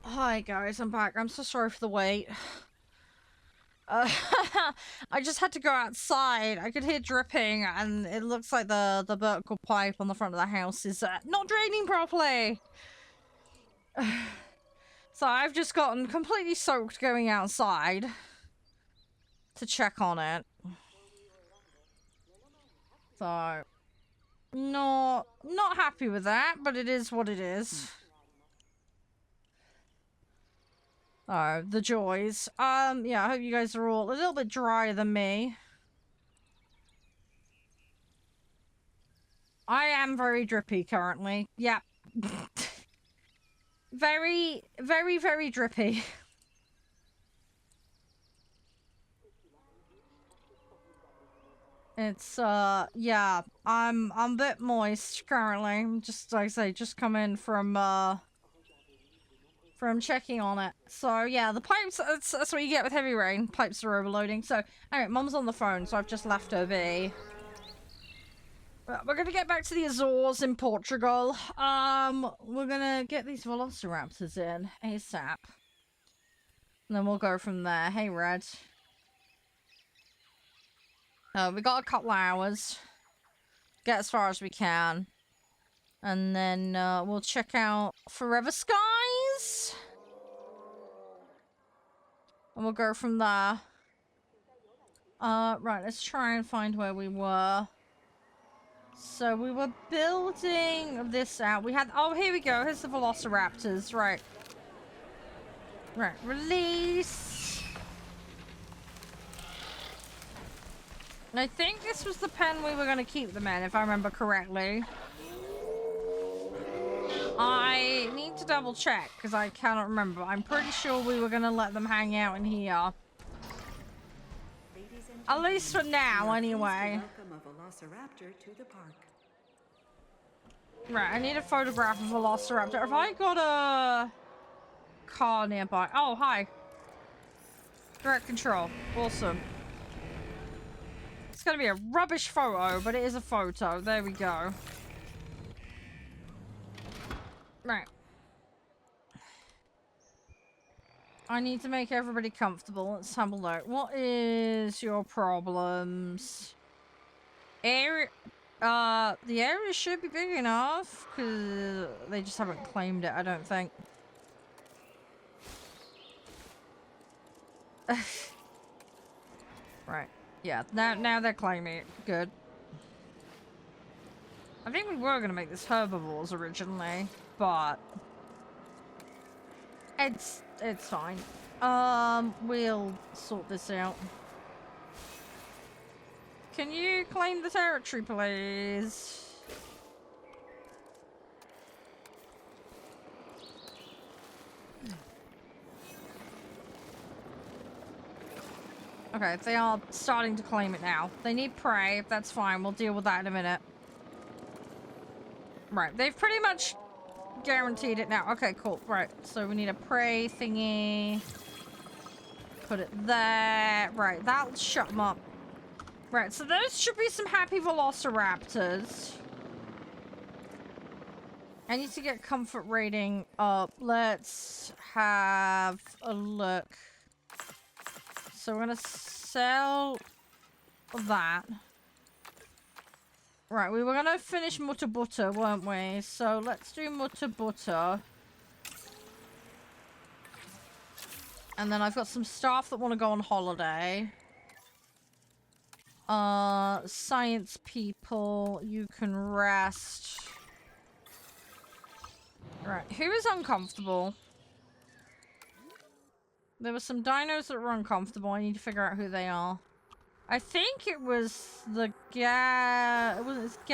Hi guys, I'm back. I'm so sorry for the wait. Uh, I just had to go outside. I could hear dripping, and it looks like the vertical pipe on the front of the house is not draining properly. So I've just gotten completely soaked going outside to check on it. So not happy with that, but it is what it is. Oh, the joys. Yeah, I hope you guys are all a little bit drier than me. I am very drippy currently. Yeah. Very, very, very drippy. It's, yeah. I'm a bit moist currently. I'm just, like I say, just coming from checking on it. So, yeah, the pipes, that's what you get with heavy rain. Pipes are overloading. So, anyway, Mum's on the phone, so I've just left her be. We're gonna get back to the Azores in Portugal. We're gonna get these velociraptors in ASAP. And then we'll go from there. Hey, Red. We got a couple hours. Get as far as we can. And then, we'll check out Forever Skies. And we'll go from there. Right, let's try and find where we were. So we were building this out. We had, oh, here we go. Here's the velociraptors. Right. Right, release. And I think this was the pen we were going to keep them in, if I remember correctly. I need to double check, because I cannot remember. I'm pretty sure we were going to let them hang out in here. At least for now, anyway. Welcome a velociraptor to the park. Right, I need a photograph of Velociraptor. Have I got a car nearby? Oh, hi. Direct control. Awesome. It's gonna be a rubbish photo, but it is a photo. There we go. Right. I need to make everybody comfortable. Let's have a look. What is your problems? Area... the area should be big enough, because they just haven't claimed it, I don't think. Right. Yeah, now they're claiming it. Good. I think we were going to make this herbivores originally, but... It's fine. We'll sort this out. Can you claim the territory, please? Okay, they are starting to claim it now. They need prey. That's fine. We'll deal with that in a minute. Right, they've pretty much guaranteed it now. Okay, cool. Right, so we need a prey thingy. Put it there. Right, that'll shut them up. Right, so those should be some happy velociraptors. I need to get comfort rating up. Let's have a look. So we're gonna sell that. Right, we were gonna finish Mutter Butter, weren't we? So let's do Mutter Butter. And then I've got some staff that want to go on holiday. Science people, you can rest. Right, who is uncomfortable? There were some dinos that were uncomfortable. I need to figure out who they are. I think it was the galleys.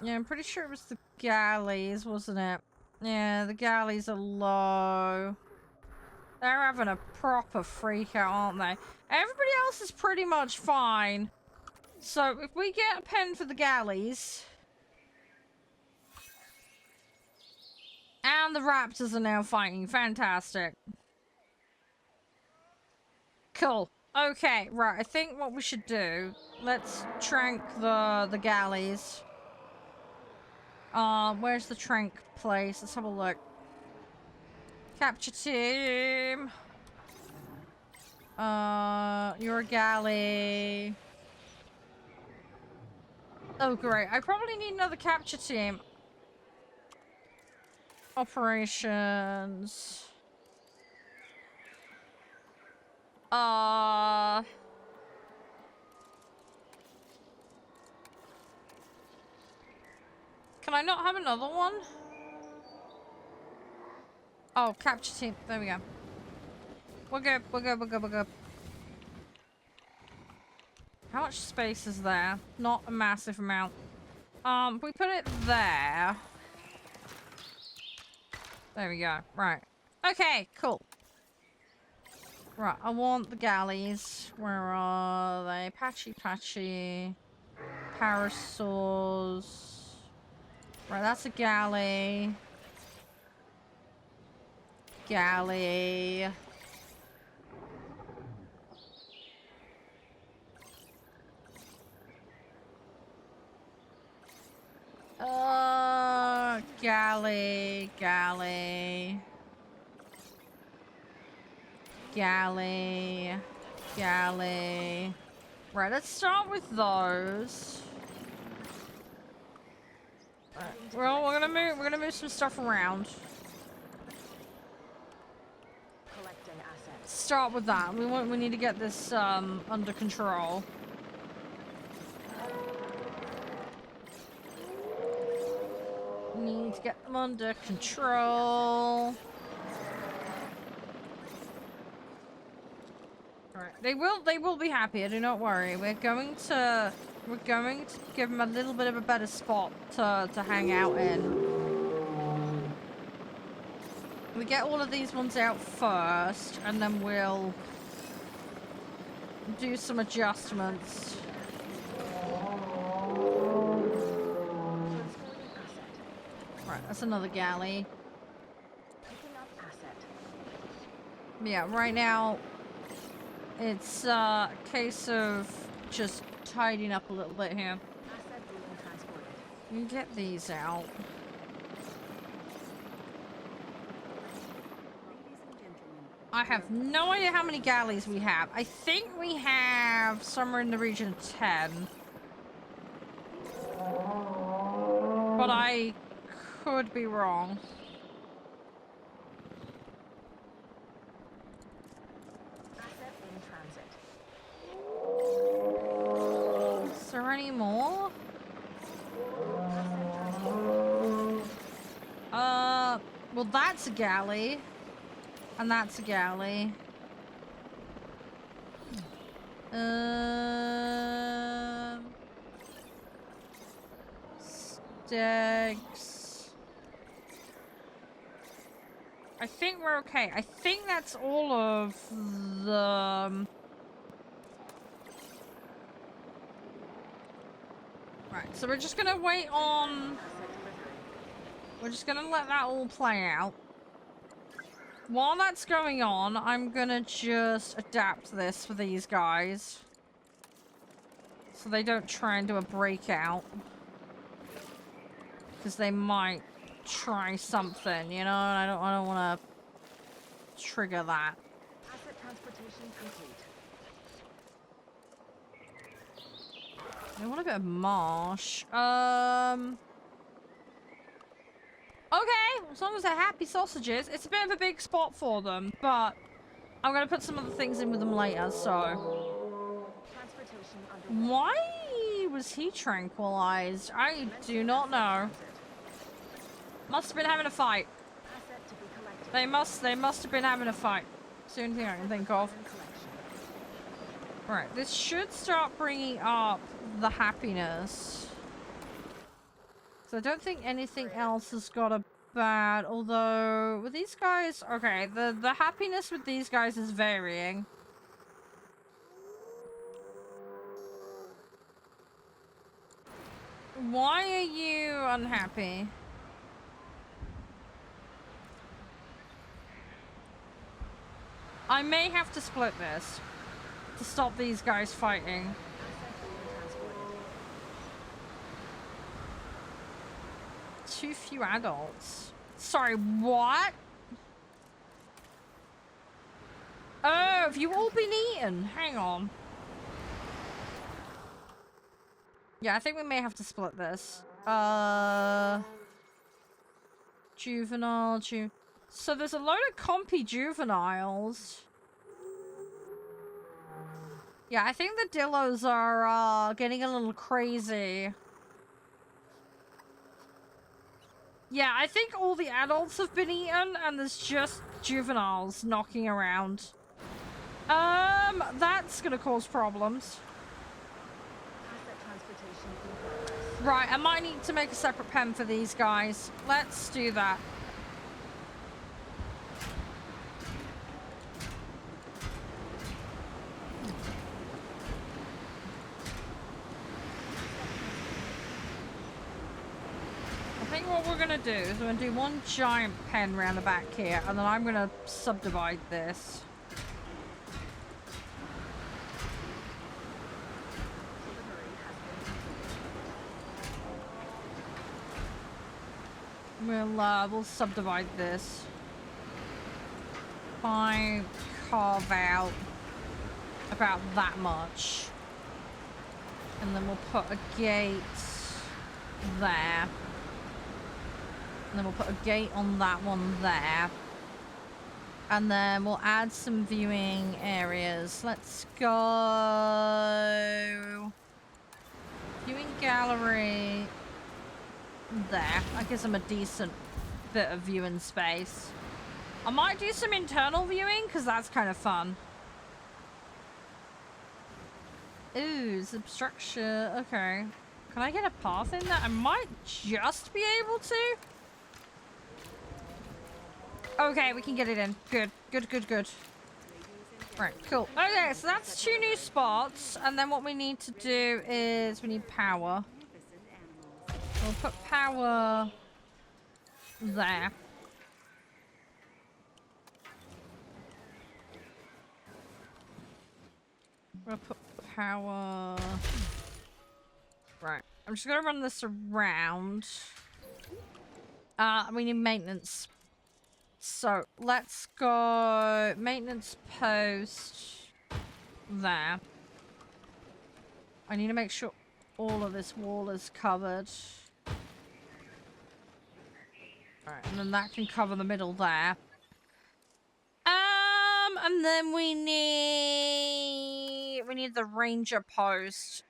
Yeah, I'm pretty sure it was the galleys, wasn't it? Yeah, the galleys are low. They're having a proper freak out, aren't they? Everybody else is pretty much fine. So if we get a pen for the galleys... And the raptors are now fighting. Fantastic. Cool. Okay, right. I think what we should do... Let's trank the galleys. Where's the trank place? Let's have a look. Capture team. You're a galley. Oh, great. I probably need another capture team. Operations. Can I not have another one? Oh, capture team. There we go. We're good. We're good. We're good. We're good. How much space is there? Not a massive amount. We put it there. There we go. Right. Okay, cool. Right, I want the galleys. Where are they? Patchy. Parasaurs. Right, that's a galley. Galley. Galley. Right, let's start with those. Right. Well, we're gonna move some stuff around. Start with that. We need to get this under control. We need to get them under control. Alright. They will be happier, do not worry. We're going to give them a little bit of a better spot to hang out in. We get all of these ones out first, and then we'll do some adjustments. Right, that's another galley. Yeah, right now it's a case of just tidying up a little bit here. You can get these out. I have no idea how many galleys we have. I think we have somewhere in the region of 10. But I could be wrong. Is there any more? Well, that's a galley. And that's a galley. Stegs. I think we're okay. I think that's all of the... Right, so we're just gonna wait on... We're just gonna let that all play out. While that's going on, I'm gonna just adapt this for these guys. So they don't try and do a breakout. Because they might try something, you know, and I don't want to trigger that. Asset transportation complete. I want a bit of marsh. Okay, as long as they're happy sausages. It's a bit of a big spot for them, but I'm gonna put some other things in with them later, so... Why was he tranquilized? I do not know. Must have been having a fight. They must have been having a fight. It's the only thing I can think of. Right, this should start bringing up the happiness. So I don't think anything else has got a bad, although with these guys, okay, the happiness with these guys is varying. Why are you unhappy? I may have to split this to stop these guys fighting. too few adults. Sorry, what? Oh, have you all been eaten? Hang on. Yeah, I think we may have to split this. Juvenile, so there's a load of compy juveniles. Yeah, I think the Dillos are getting a little crazy. Yeah, I think all the adults have been eaten and there's just juveniles knocking around. That's gonna cause problems. Asset transportation in progress. Right, I might need to make a separate pen for these guys. Let's do that. I think what we're gonna do is we're gonna do one giant pen around the back here, and then I'm gonna subdivide this. We'll subdivide this. Fine, carve out about that much. And then we'll put a gate there. And then we'll put a gate on that one there. And then we'll add some viewing areas. Let's go. Viewing gallery. There. That gives them a decent bit of viewing space. I might do some internal viewing because that's kind of fun. Ooh, substructure. Okay. Can I get a path in there? I might just be able to. Okay, we can get it in. Good. Good, good, good. Right, cool. Okay, so that's 2 new spots. And then what we need to do is we need power. We'll put power there. We'll put power... Right. I'm just gonna run this around. We need maintenance. So, let's go maintenance post there. I need to make sure all of this wall is covered. Alright, and then that can cover the middle there. And then we need the ranger post.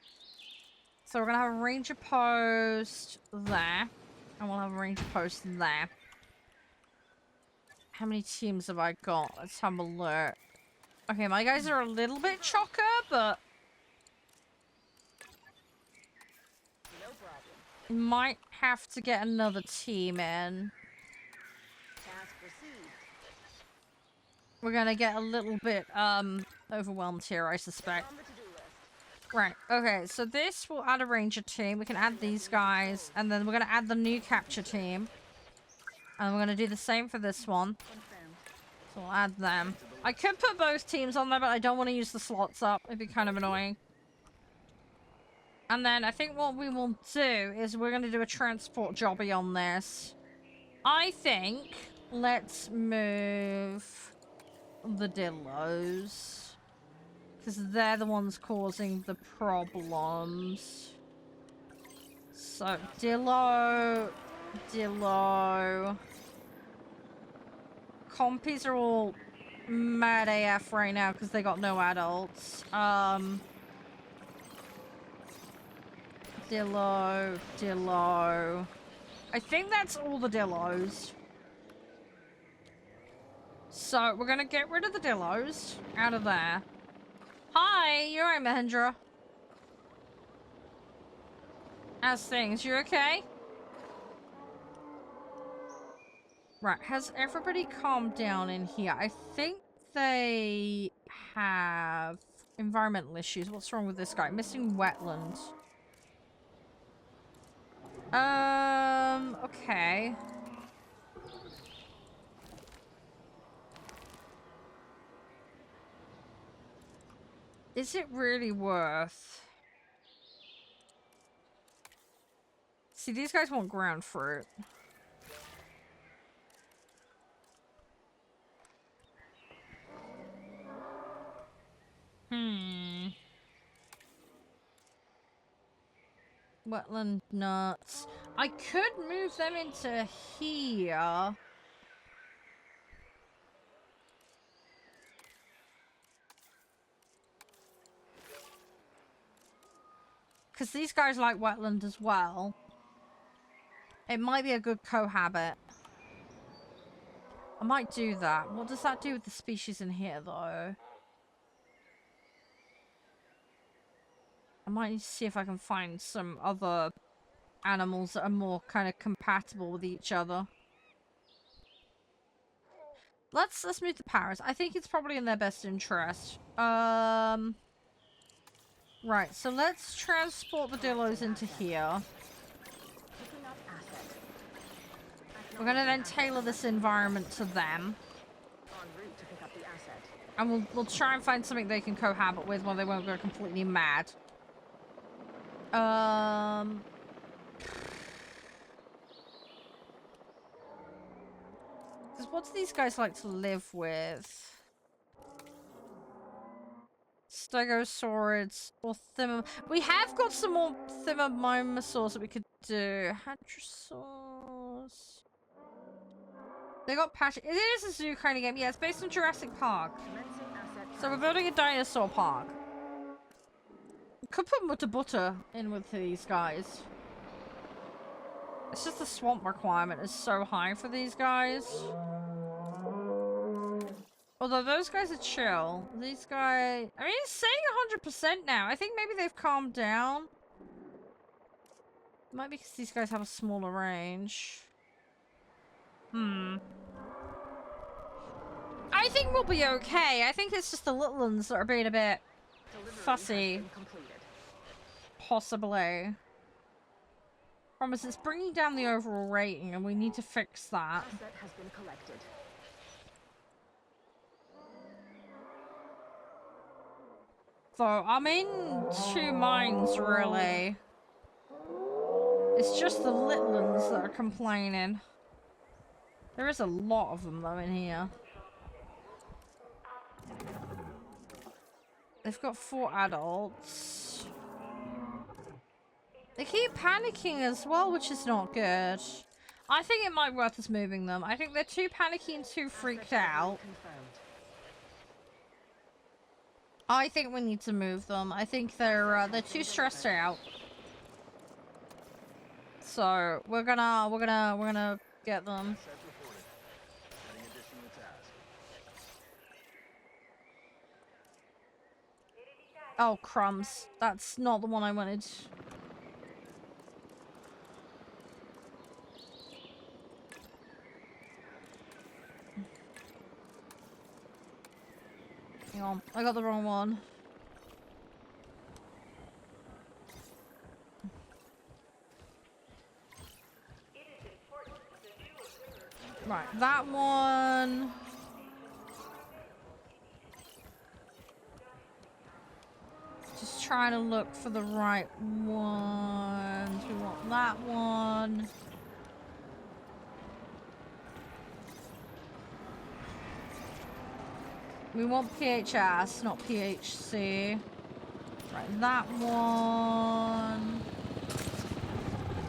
So we're gonna have a ranger post there. And we'll have a ranger post there. How many teams have I got? Let's have a look. Okay, my guys are a little bit chocker, but... No problem. might have to get another team in. Task received. We're gonna get a little bit, overwhelmed here, I suspect. On the to-do list. Right, okay, so this will add a ranger team. We can add these guys, and then we're gonna add the new capture team. And we're gonna do the same for this one. Confirmed. So we'll add them. I could put both teams on there, but I don't want to use the slots up. It'd be kind of annoying. And then I think what we will do is we're gonna do a transport jobby on this. I think let's move the Dillos. Because they're the ones causing the problems. So, Dillo. Compies are all mad AF right now because they got no adults. Dillo. I think that's all the Dillos. So, we're gonna get rid of the Dillos out of there. Hi, you're right, Mahendra. How's things? You okay? Right, has everybody calmed down in here? I think they have environmental issues. What's wrong with this guy? Missing wetland. Okay. Is it really worth... See, these guys want ground fruit. Wetland nuts. I could move them into here. Because these guys like wetland as well. It might be a good cohabit. I might do that. What does that do with the species in here, though? I might need to see if I can find some other animals that are more kind of compatible with each other. Let's move the parrots. I think it's probably in their best interest. Right, so let's transport the dillos into here. Picking up asset. We're gonna then tailor this environment to them. En route to pick up the asset. And we'll try and find something they can cohabit with while they won't go completely mad. Because what do these guys like to live with? Stegosaurids or we have got some more Thymmomosaurs that we could do. Hadrosaurs. They got patch. It is a zoo kind of game. Yeah, it's based on Jurassic Park. Commencing asset. So we're building a dinosaur park. Could put butter in with these guys. It's just the swamp requirement is so high for these guys. Although those guys are chill. These guys... I mean, it's saying 100% now. I think maybe they've calmed down. Might be because these guys have a smaller range. I think we'll be okay. I think it's just the little ones that are being a bit fussy. Possibly. Promise, it's bringing down the overall rating and we need to fix that. Asset has been collected. So, I'm in two minds, really. It's just the little ones that are complaining. There is a lot of them, though, in here. They've got 4 adults. They keep panicking as well, which is not good. I think it might be worth us moving them. I think they're too panicky and too freaked out. I think we need to move them. I think they're too stressed out. So we're gonna get them. Oh crumbs! That's not the one I wanted. Hang on, I got the wrong one. Right, that one. Just trying to look for the right one. We want that one. We want PHS, not PHC. Right, that one.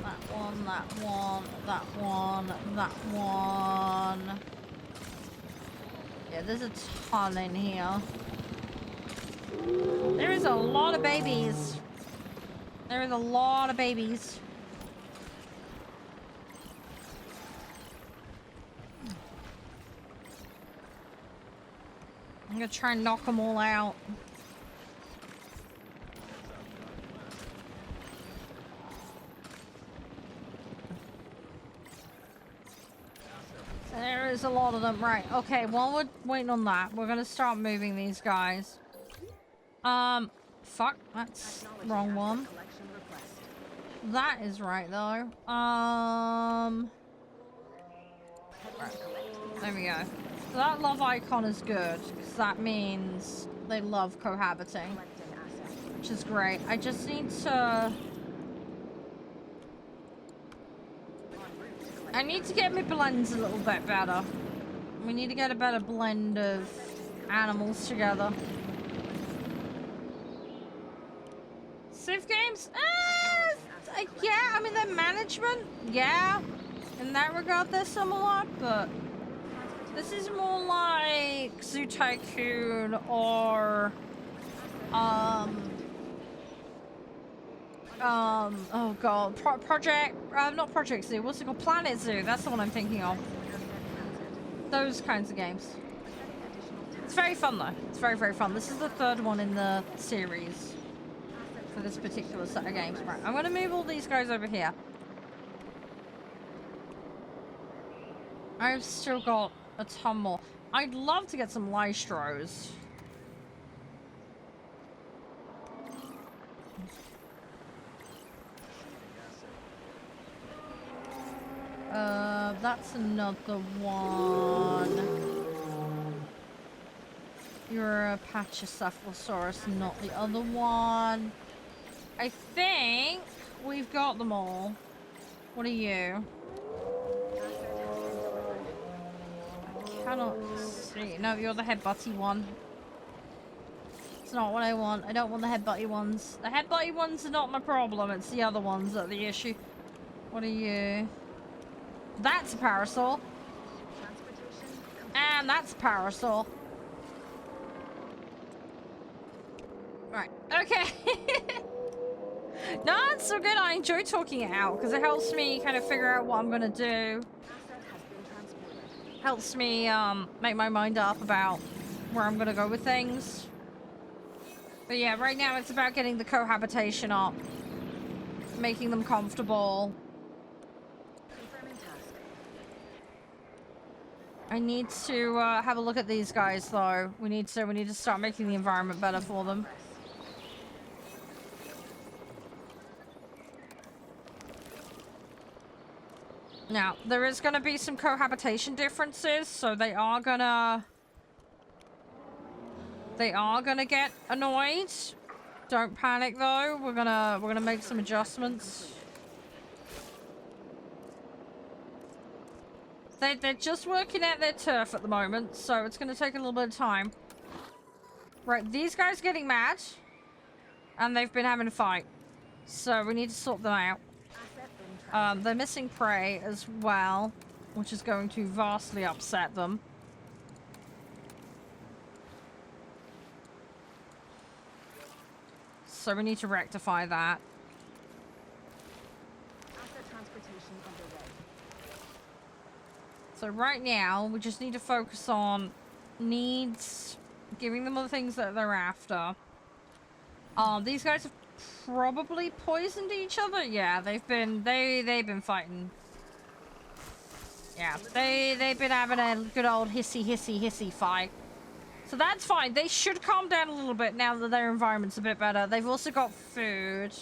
That one, that one, that one, that one. Yeah, there's a ton in here. There is a lot of babies. There is a lot of babies. I'm gonna try and knock them all out. There is a lot of them. Right, okay, while we're waiting on that, we're gonna start moving these guys. Fuck, that's the wrong one. That is right, though. Right. There we go. So that love icon is good, because that means they love cohabiting. Which is great. I just need to... I need to get my blends a little bit better. We need to get a better blend of animals together. Civ games? Yeah, I mean, their management, yeah. In that regard, they're similar, but this is more like Zoo Tycoon or, oh god, not Project Zoo, what's it called? Planet Zoo, that's the one I'm thinking of. Those kinds of games. It's very fun though. It's very, very fun. This is the third one in the series for this particular set of games. Right, I'm gonna move all these guys over here. I've still got a ton more. I'd love to get some Lystros. That's another one. You're a Pachycephalosaurus, not the other one. I think we've got them all. What are you? I cannot see. No, you're the headbutty one. It's not what I want. I don't want the headbutty ones. The headbutty ones are not my problem. It's the other ones that are the issue. What are you? That's a parasol. And that's a parasol. Right. Okay. No, it's so good. I enjoy talking it out because it helps me kind of figure out what I'm gonna do. Helps me make my mind up about where I'm gonna go with things. But yeah, right now it's about getting the cohabitation up, making them comfortable. I need to have a look at these guys though. We need to start making the environment better for them. Now, there is going to be some cohabitation differences, so they are gonna get annoyed. Don't panic though. We're gonna make some adjustments. They're just working out their turf at the moment, so it's gonna take a little bit of time. Right, these guys are getting mad, and they've been having a fight, so we need to sort them out. They're missing prey as well, which is going to vastly upset them. So we need to rectify that. So right now, we just need to focus on needs, giving them all the things that they're after. These guys have probably poisoned each other. Yeah, they've been fighting. Yeah, they've been having a good old hissy fight. So that's fine. They should calm down a little bit now that their environment's a bit better. They've also got food.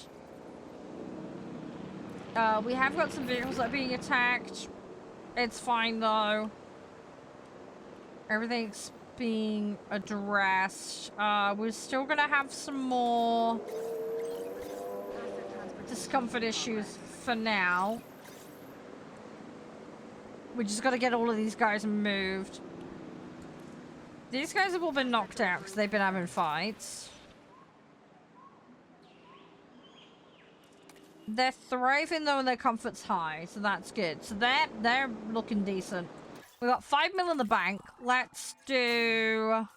We have got some vehicles that are being attacked. It's fine though. Everything's being addressed. We're still gonna have some more discomfort issues for now. We just gotta get all of these guys moved. These guys have all been knocked out because they've been having fights. They're thriving though and their comfort's high, so that's good. So they're looking decent. We got 5 mil in the bank. Let's do...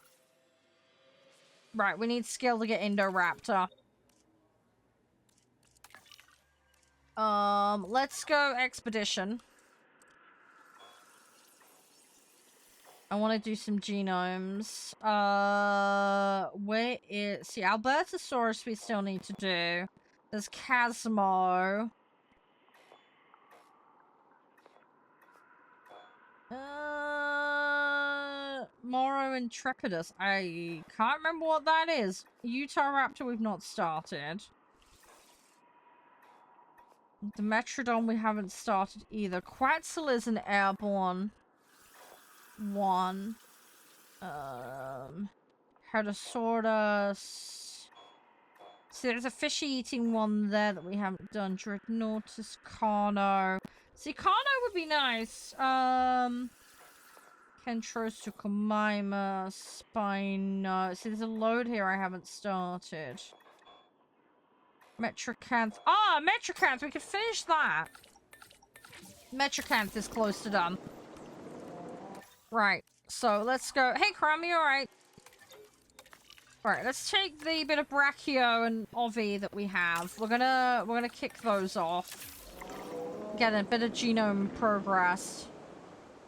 Right, we need skill to get Indoraptor. Let's go Expedition. I want to do some genomes. Where is... See, Albertosaurus we still need to do. There's Casmo. Moro Intrepidus. I can't remember what that is. Utahraptor we've not started. The Metrodon we haven't started either. Quetzal is an airborne one. Hedosaurus. See, there's a fishy-eating one there that we haven't done. Dreadnoughtus, Carno. See, Carno would be nice. Kentros, Tucumima, Spino. See, there's a load here I haven't started. Metrocanth. Ah, Metrocanth! We could finish that. Metrocanth is close to done. Right. So let's go. Hey, Crumb, you alright? Right, let's take the bit of Brachio and Ovi that we have. We're gonna kick those off. Get a bit of genome progress.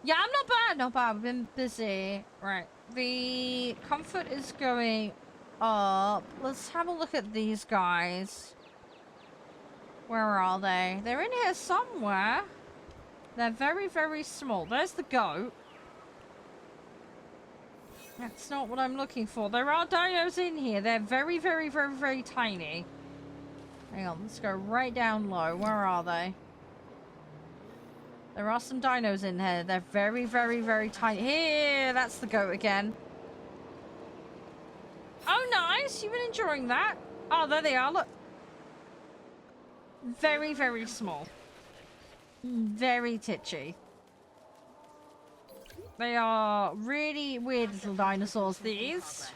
Yeah, I'm not bad, not bad. We've been busy. Right. The comfort is going up. Let's have a look at these guys. Where are they? They're in here somewhere. They're very, very small. There's the goat. That's not what I'm looking for. There are dinos in here. They're very, very, very, very tiny. Hang on, let's go right down low. Where are they? There are some dinos in here. They're very, very, very tiny. Here, that's the goat again. Oh, nice. You've been enjoying that. Oh, there they are. Look. Very, very small. Very titchy. They are really weird little dinosaurs, these.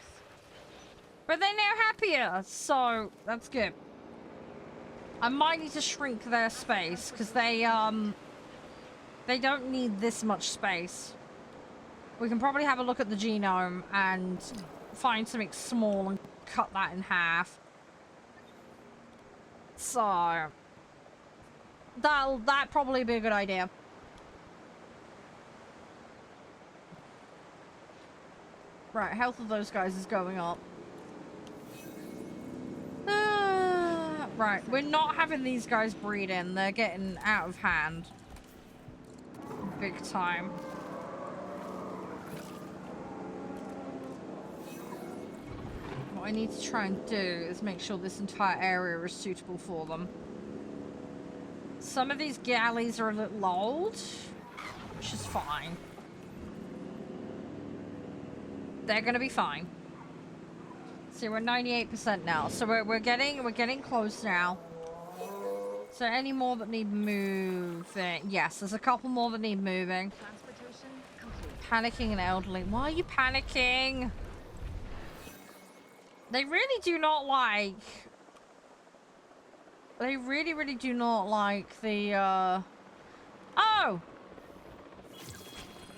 But they're now happier, so that's good. I might need to shrink their space, because they don't need this much space. We can probably have a look at the genome and find something small and cut that in half. So that'd probably be a good idea. Right, health of those guys is going up. Right, we're not having these guys breed in. They're getting out of hand. Big time. What I need to try and do is make sure this entire area is suitable for them. Some of these galleys are a little old, which is fine. They're gonna be fine. See, we're 98% now, so we're getting close now. Is there any more that need moving? Yes, there's a couple more that need moving. Transportation complete. Panicking and elderly. Why are you panicking? They really do not like... They really, really do not like the, Oh!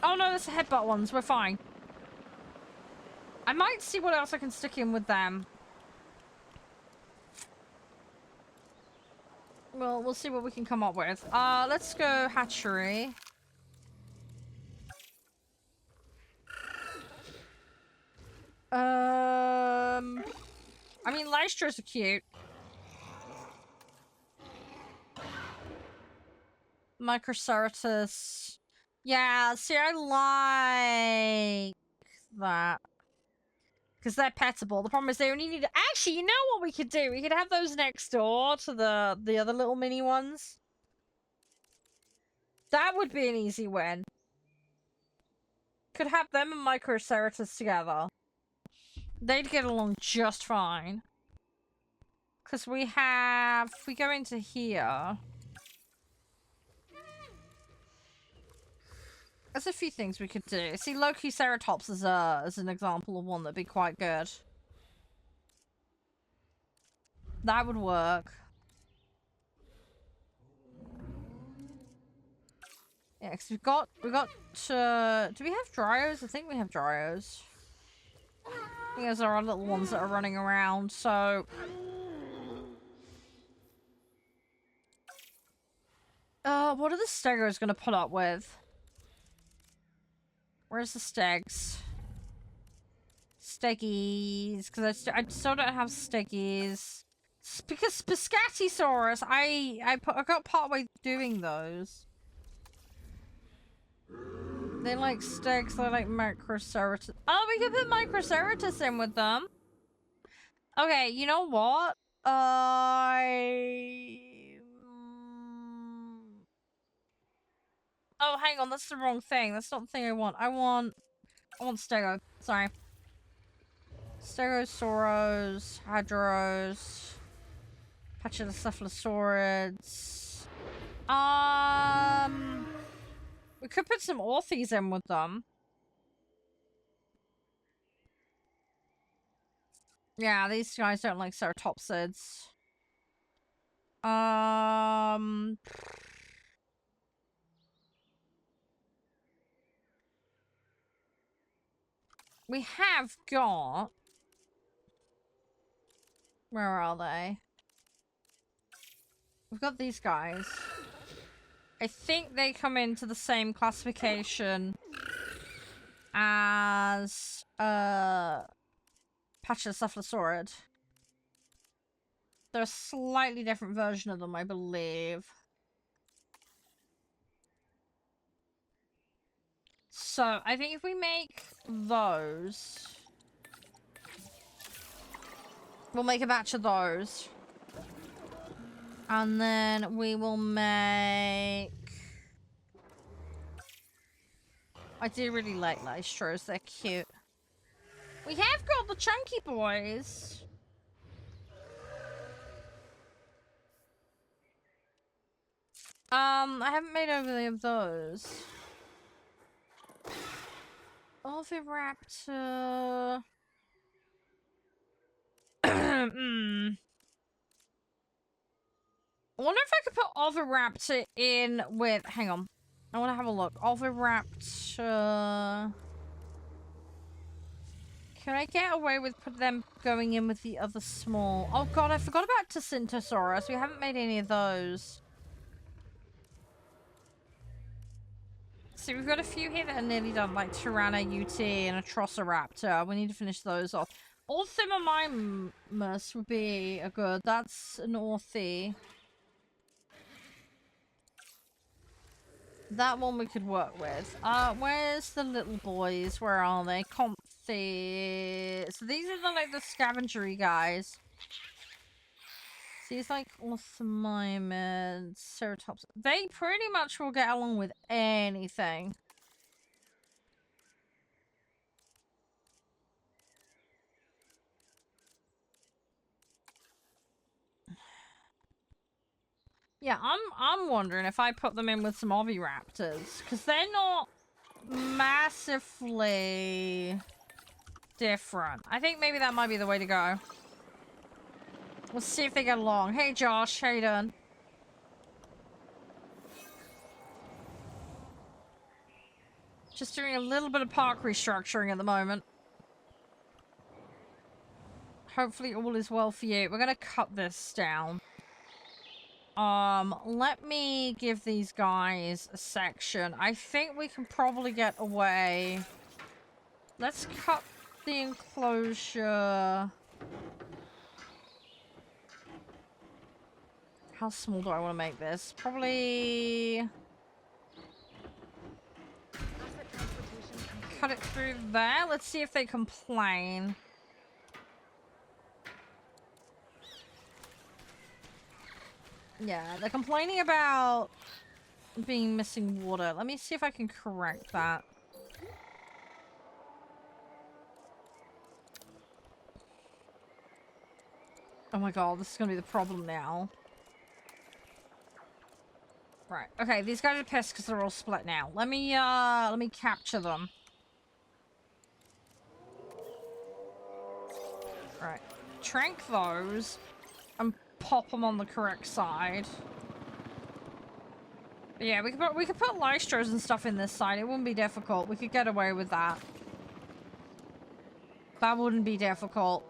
Oh no, that's the headbutt ones. We're fine. I might see what else I can stick in with them. Well, we'll see what we can come up with. Let's go hatchery. I mean, Lystras are cute. Microceratops. Yeah, see, I like that. Because they're petable. The problem is they only need... Actually, you know what we could do? We could have those next door to the other little mini ones. That would be an easy win. Could have them and Microceratops together. They'd get along just fine. Because we have... If we go into here... There's a few things we could do. See, Lokiceratops as an example of one that'd be quite good. That would work. Yeah, because we got do we have Dryos? I think we have Dryos. I think those are our little ones that are running around, so... what are the Stegos gonna put up with? Where's the Stegs? Steggies, because I still don't have Steggies. Because Piscatisaurus, I got partway doing those. They like Stegs, they like Microceratops. Oh, we can put Microceratops in with them. Okay, you know what? Oh, hang on, that's the wrong thing. That's not the thing I want. I want Stego. Sorry. Stegosauros, Hadros, Pachycephalosaurids. We could put some Orthes in with them. Yeah, these guys don't like ceratopsids. Um... We have got... Where are they? We've got these guys. I think they come into the same classification as Pachycephalosaurid. They're a slightly different version of them, I believe. So, I think if we make those... We'll make a batch of those. And then we will make... I do really like Lystros, they're cute. We have got the chunky boys. I haven't made any of those. Oviraptor... I wonder if I could put Oviraptor in with... Hang on. I want to have a look. Oviraptor... Can I get away with them going in with the other small... Oh god, I forgot about Tacyntosaurus. We haven't made any of those. See, we've got a few here that are nearly done, like Tyranna UT and a Troceraptor. We need to finish those off. Orthimomimus would be a good. That's an Orthi. That one we could work with. Where's the little boys? Where are they? Compthi. So these are like the scavengery guys. So these like Orthimomids, Ceratops. They pretty much will get along with anything. Yeah, I'm wondering if I put them in with some Oviraptors, because they're not massively different. I think maybe that might be the way to go. Let's see if they get along. Hey Josh, how you doing? Just doing a little bit of park restructuring at the moment. Hopefully all is well for you. We're gonna cut this down. Let me give these guys a section. I think we can probably get away. Let's cut the enclosure. How small do I want to make this? Probably... Cut it through there. Let's see if they complain. Yeah, they're complaining about being missing water. Let me see if I can correct that. Oh my god, this is gonna be the problem now. Right, okay, these guys are pissed because they're all split now. Let me capture them. Right, trank those and pop them on the correct side. But yeah, we could put Lystros and stuff in this side. It wouldn't be difficult. We could get away with that. That wouldn't be difficult.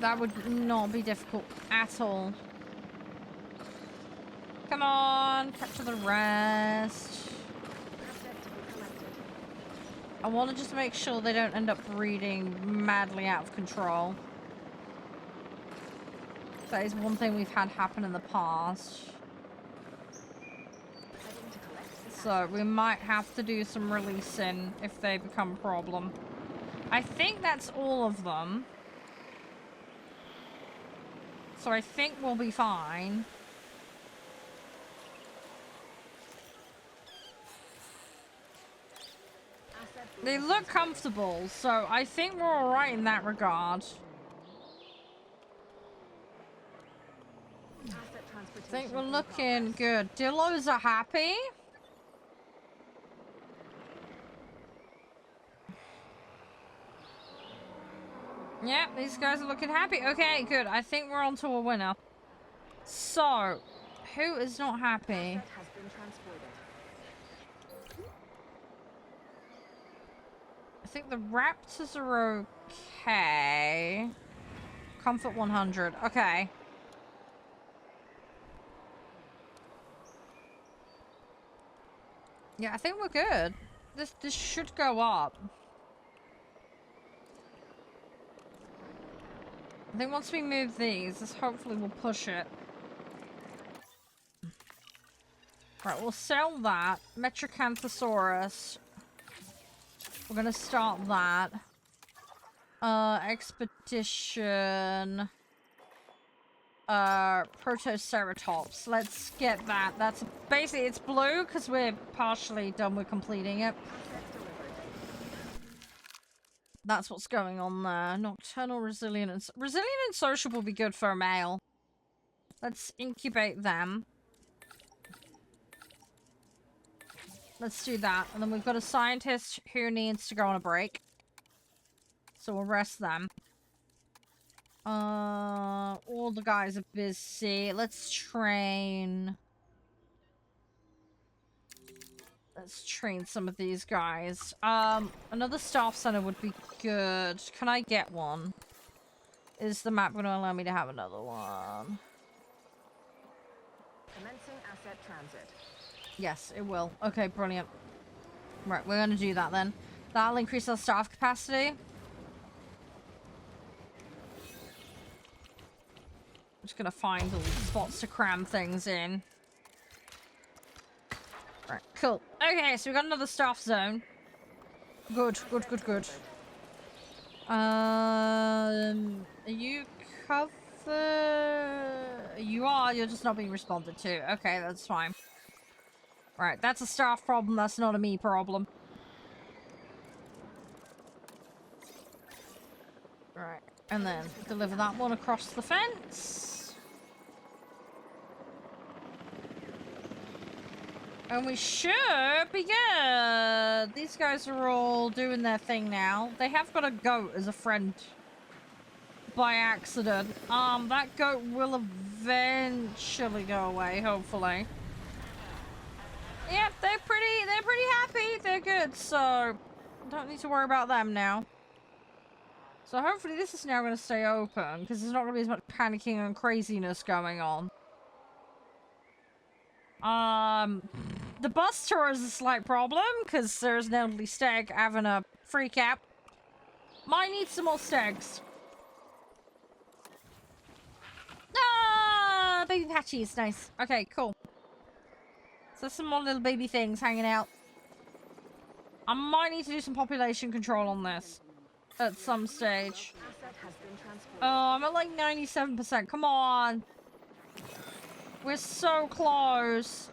That would not be difficult at all. Come on, capture the rest. I want to just make sure they don't end up breeding madly out of control. That is one thing we've had happen in the past. So we might have to do some releasing if they become a problem. I think that's all of them. So I think we'll be fine. They look comfortable, so I think we're alright in that regard. I think we're looking good. Dillos are happy. Yeah, these guys are looking happy. Okay, good. I think we're on to a winner. So, who is not happy? Asset has been transported. I think the raptors are okay. Comfort 100. Okay. Yeah, I think we're good. This should go up. I think once we move these, this hopefully will push it. Right, we'll sell that. Metrocanthosaurus. We're gonna start that. Expedition. Protoceratops. Let's get that. That's basically, it's blue because we're partially done with completing it. Asset delivered. That's what's going on there. Nocturnal, resilient, and social will be good for a male. Let's incubate them. Let's do that. And then we've got a scientist who needs to go on a break. So we'll rest them. All the guys are busy. Let's train some of these guys. Another staff center would be good. Can I get one? Is the map going to allow me to have another one? Commencing asset transit. Yes, it will. Okay, brilliant. Right, we're going to do that then. That'll increase our staff capacity. I'm just going to find all the spots to cram things in. Right, cool. Okay, so we got another staff zone. Good, good, good, good. Are you covered? You are, you're just not being responded to. Okay, that's fine. Right, that's a staff problem, that's not a me problem. Right, and then deliver that one across the fence. And we should be good. These guys are all doing their thing now. They have got a goat as a friend by accident. That goat will eventually go away, hopefully. Yep, they're pretty happy. They're good, so don't need to worry about them now. So hopefully this is now going to stay open because there's not going to be as much panicking and craziness going on. The bus tour is a slight problem because there's an elderly stag having a freak out. Might need some more stags. Ah, baby patchy is nice. Okay, cool. So some more little baby things hanging out. I might need to do some population control on this at some stage. Asset has been transported. Oh, I'm at like 97%. Come on. We're so close.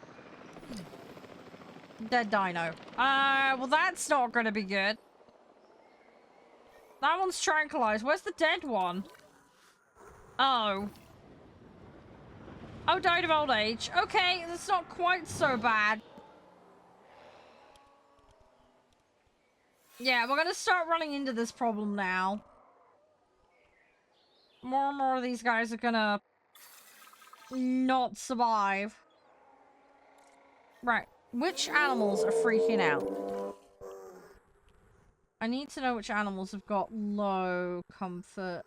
Dead dino. Well, that's not gonna be good. That one's tranquilized. Where's the dead one? Oh. Oh, died of old age. Okay, that's not quite so bad. Yeah, we're gonna start running into this problem now. More and more of these guys are gonna not survive. Right. Which animals are freaking out? I need to know which animals have got low comfort.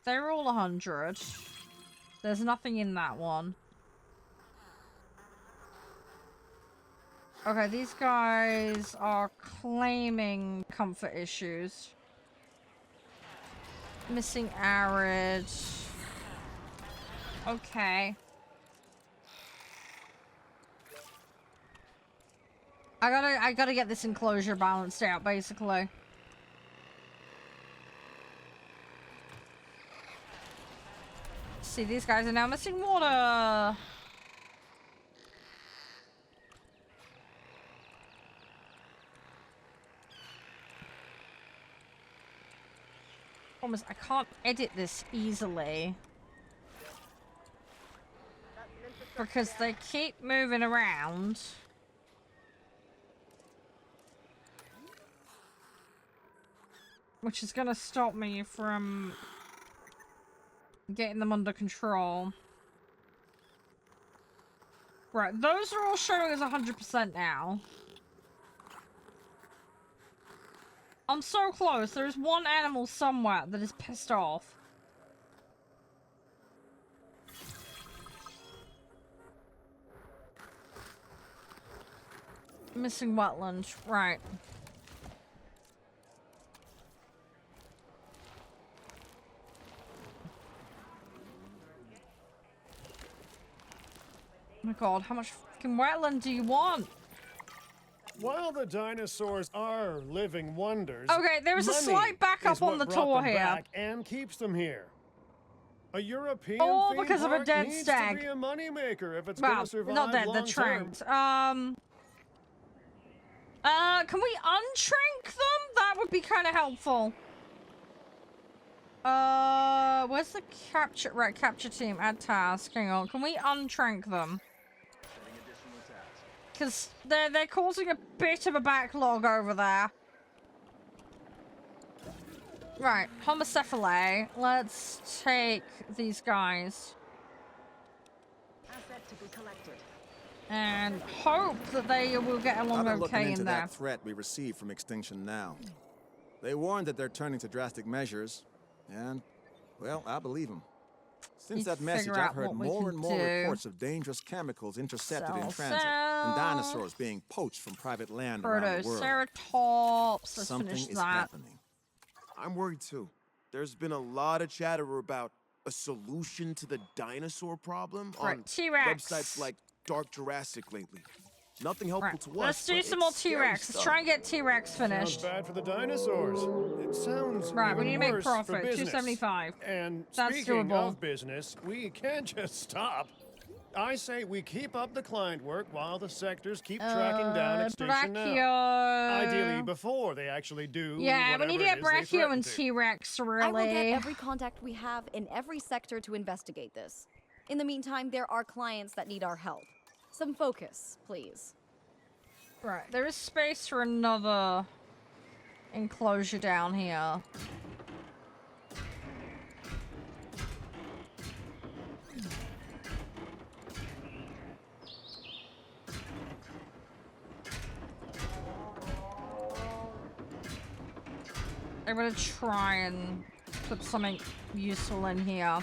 They're all 100. There's nothing in that one. Okay, these guys are claiming comfort issues. Missing arid. Okay. I gotta get this enclosure balanced out, basically. See, these guys are now missing water. Almost, I can't edit this easily. Because they keep moving around. which is gonna stop me from getting them under control. Right, those are all showing as 100% now. I'm so close. There's one animal somewhere that is pissed off. Missing wetland. Right. Oh my god, how much fucking wetland do you want? While the dinosaurs are living wonders, Okay, there was a money slight backup is on what the brought tour them here. back and keeps them here. A European All theme because of a park dead needs stag. to be a moneymaker if it's Well, gonna survive not dead, long they're term. tranked. Can we untrank them? That would be kind of helpful. Where's the capture? Right, capture team, add task. Hang on, can we untrank them? Because they're causing a bit of a backlog over there. Right, homocephalae. Let's take these guys. Asset to be collected. And hope that they will get along I've been looking okay into in there. that threat we received from Extinction Now. They warned that they're turning to drastic measures, and, well, I believe them. Since Need that to message, figure I've out heard what we more can and more do. reports of dangerous chemicals intercepted in Cell transit, and dinosaurs being poached from private land around the world. Protoceratops. Let's Something finish is that. happening. I'm worried too. There's been a lot of chatter about a solution to the dinosaur problem Right, on T-Rex. websites like Dark Jurassic lately. Nothing helpful Right, to us. let's do but some more it's scary T-Rex. Let's stuff. try and get T-Rex Sounds finished. bad for the dinosaurs. It sounds Right, we even need to make worse profit. for business. 275. And That's speaking doable. of business, we can't just stop. I say we keep up the client work while the sectors keep tracking down Extinction Now. Brachio. Ideally before they actually do Yeah, we need to get whatever it is they Brachio threaten and to. T-Rex, I will really. get every contact we have in every sector to investigate this. In the meantime, there are clients that need our help. Some focus, please. Right, there is space for another enclosure down here. I'm gonna try and put something useful in here.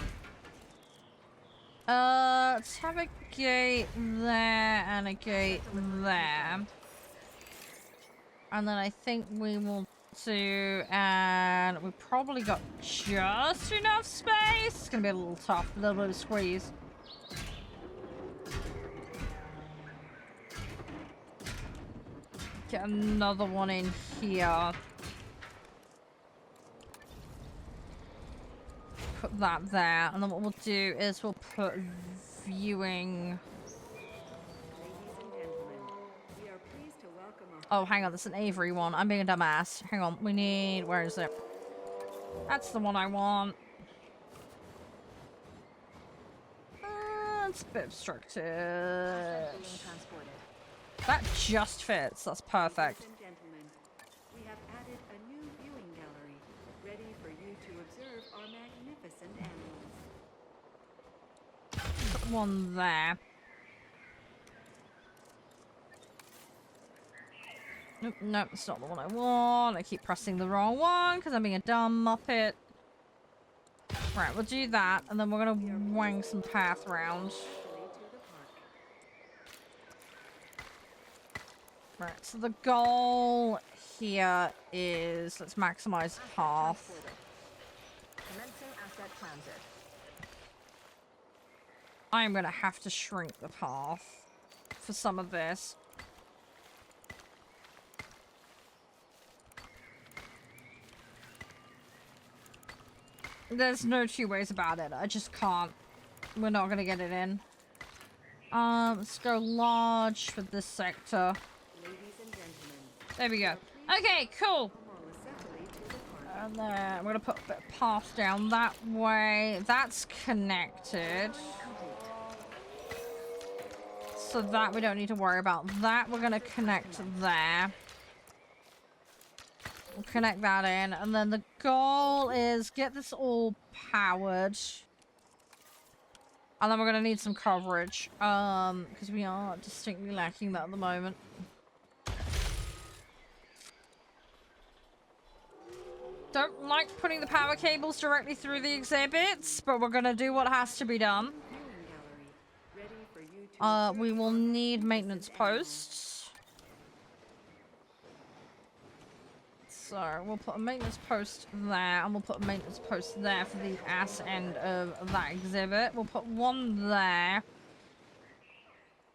Let's have a gate there and a gate there. And then I think we will do, and we probably got just enough space. It's gonna be a little tough, a little bit of squeeze. Get another one in here. Put that there, and then what we'll do is we'll put viewing. Oh, hang on, that's an Avery one. I'm being a dumbass. Hang on, we need, where is it? That's the one I want. It's a bit obstructed. Asset being transported. That just fits, that's perfect. Ladies and gentlemen, we have added a new viewing gallery, ready for you to observe our magnificent animals. Put one there. Nope, nope, it's not the one I want. I keep pressing the wrong one because I'm being a dumb muppet. Right, we'll do that, and then we're gonna wang some path round. Right, so the goal here is, let's maximize Asset path. transported. Commencing asset transit. I'm gonna have to shrink the path for some of this. There's no two ways about it. I just can't. We're not gonna get it in. Let's go large for this sector. Ladies and gentlemen, There we go. Okay, cool. homocephaly to the park. And then we're gonna put a bit of path down that way. That's connected. So that we don't need to worry about that. We're gonna connect there. We'll connect that in, and then the goal is get this all powered. And then we're gonna need some coverage, because we are distinctly lacking that at the moment. Don't like putting the power cables directly through the exhibits, but we're gonna do what has to be done. Viewing gallery, ready for you to We will need maintenance posts. So we'll put a maintenance post there, and we'll put a maintenance post there for the ass end of that exhibit. We'll put one there.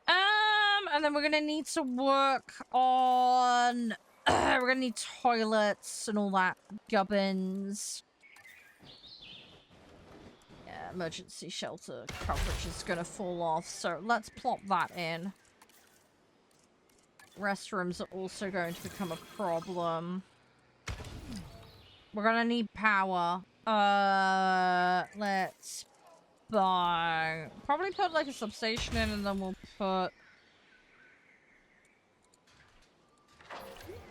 And then we're gonna need to work on... we're gonna need toilets and all that gubbins. Yeah, emergency shelter coverage is gonna fall off, so let's plop that in. Restrooms are also going to become a problem. We're gonna need power. Let's buy... Probably put like a substation in, and then we'll put...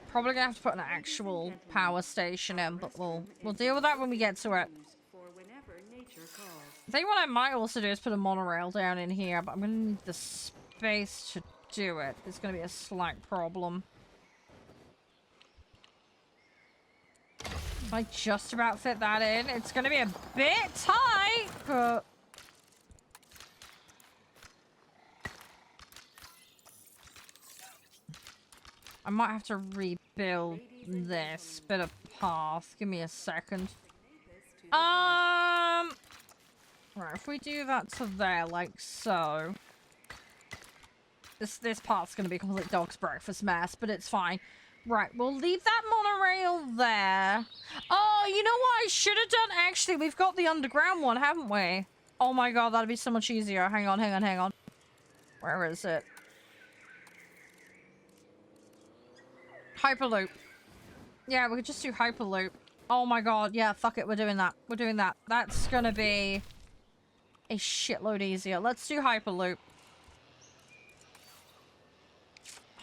Probably gonna have to put an actual power station in, but we'll deal with that when we get to it. for whenever nature calls. I think what I might also do is put a monorail down in here, but I'm gonna need the space to do it. It's gonna be a slight problem. If I just about fit that in, it's gonna be a bit tight, but... I might have to rebuild this bit of path. Give me a second. Right, if we do that to there, like so. This path's gonna be a complete dog's breakfast mess, but it's fine. Right, we'll leave that monorail there. Oh, you know what I should have done? Actually, we've got the underground one, haven't we? Oh my god, that'd be so much easier. Hang on, hang on, hang on. Where is it? Hyperloop. Yeah, we could just do Hyperloop. Oh my god, yeah, fuck it, we're doing that. We're doing that. That's gonna be a shitload easier. Let's do Hyperloop.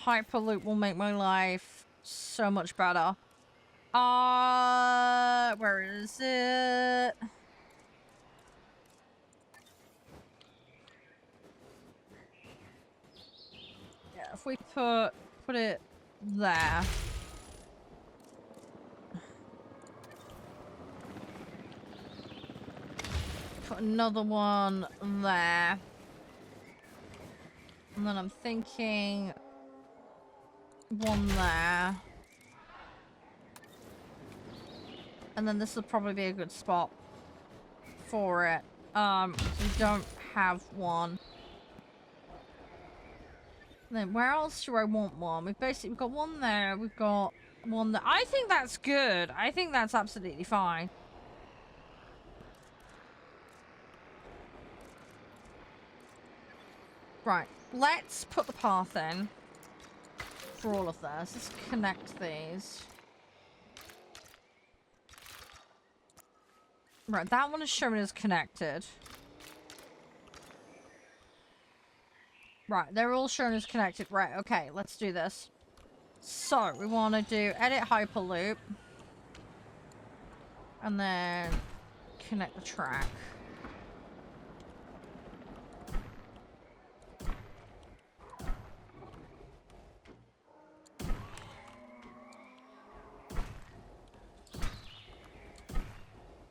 Hyperloop will make my life so much better. Where is it? Yeah, if we put it there. Put another one there. And then I'm thinking one there. And then this will probably be a good spot for it. We don't have one. Then where else do I want one? We've got one there. We've got one there. I think that's good. I think that's absolutely fine. Right. Let's put the path in for all of this. Let's connect these. Right. That one is showing as connected. Right, they're all shown as connected. Right, okay, let's do this. So, we want to do edit Hyperloop. And then connect the track.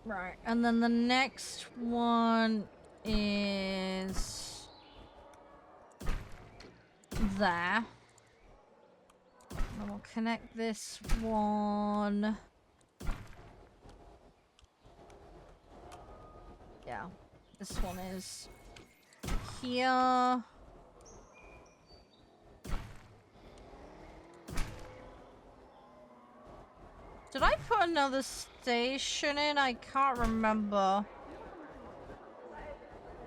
Right, and then the next one is... there. And we'll connect this one. Yeah, this one is here. Did I put another station in? I can't remember.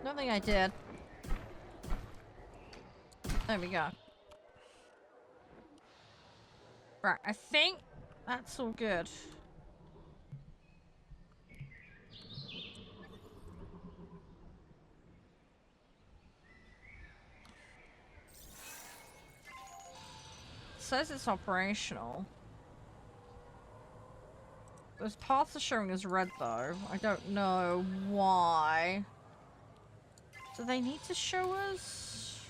Don't think I did. There we go. Right, I think that's all good. It says it's operational. Those paths are showing as red, though. I don't know why. Do they need to show us?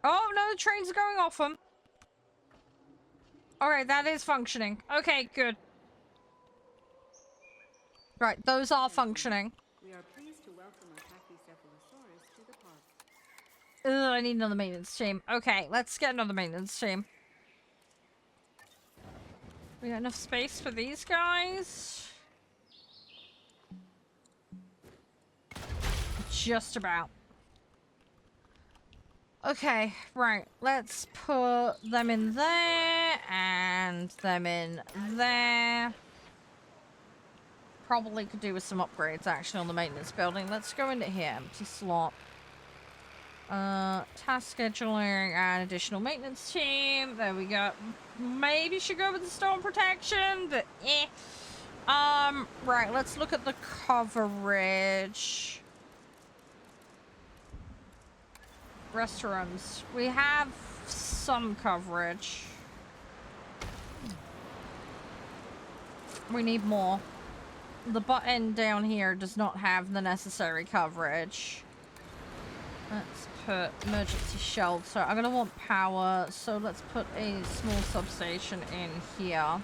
Oh, no, the trains are going off them. Alright, that is functioning. Okay, good. Right, those are functioning. We are pleased to welcome our Pachycephalosaurus to the park. Ugh, I need another maintenance team. Okay, let's get another maintenance team. We got enough space for these guys? Just about. Okay, right. Let's put them in there and them in there. Probably could do with some upgrades actually on the maintenance building. Let's go into here. Empty slot. Task scheduling and additional maintenance team. There we go. Maybe should go with the storm protection, but eh. Right, let's look at the coverage. Restrooms. We have some coverage. We need more. The button down here does not have the necessary coverage. Let's put emergency shelter. I'm gonna want power, so let's put a small substation in here.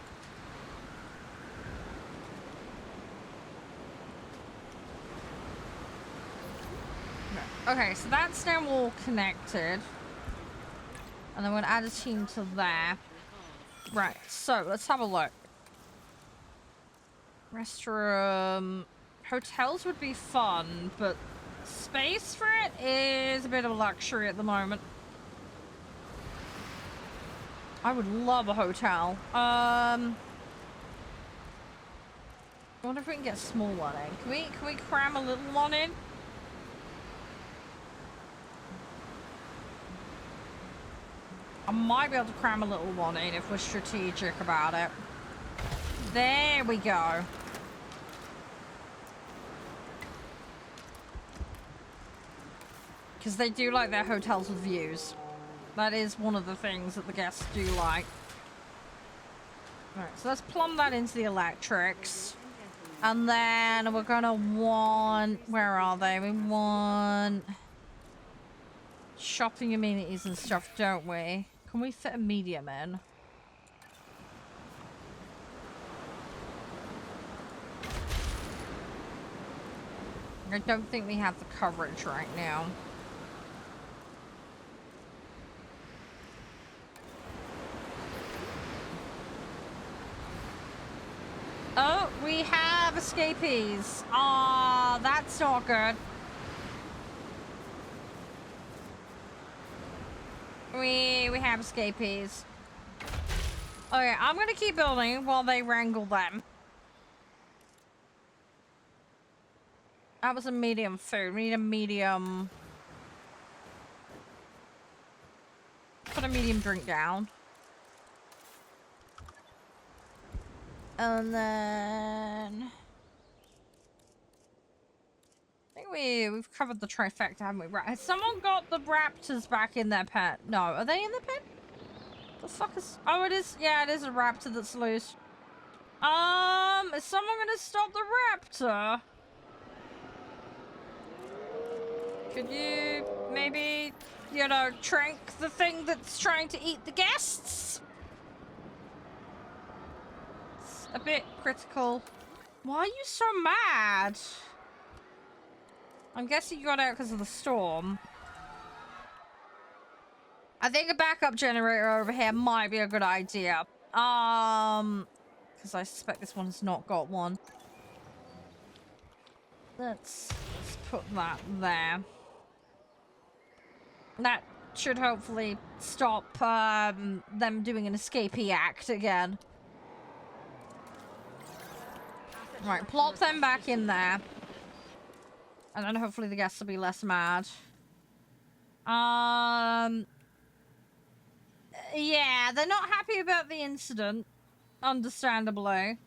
Okay, so that's now all connected. And then we're gonna add a team to there. Right, so let's have a look. Restroom. Hotels would be fun, but space for it is a bit of a luxury at the moment. I would love a hotel. I wonder if we can get a small one in. Can we cram a little one in? I might be able to cram a little one in if we're strategic about it. There we go. Because they do like their hotels with views. That is one of the things that the guests do like. Alright, so let's plumb that into the electrics. And then we're gonna want... Where are they? We want... shopping amenities and stuff, don't we? Can we fit a medium in? I don't think we have the coverage right now. Oh, we have escapees. Ah, that's not good. We have escapees. Okay, I'm gonna keep building while they wrangle them. That was a medium food. We need a medium... Put a medium drink down. And then... I think we've covered the trifecta, haven't we? Right, has someone got the raptors back in their pen? No, are they in the pen? The fuck is... Oh, it is... Yeah, it is a raptor that's loose. Is someone gonna stop the raptor? Could you maybe, you know, trank the thing that's trying to eat the guests? It's a bit critical. Why are you so mad? I'm guessing you got out because of the storm. I think a backup generator over here might be a good idea. Because I suspect this one's not got one. Let's put that there. That should hopefully stop them doing an escapee act again. Right, plop them back in there. And then hopefully the guests will be less mad. Yeah, they're not happy about the incident. Understandably.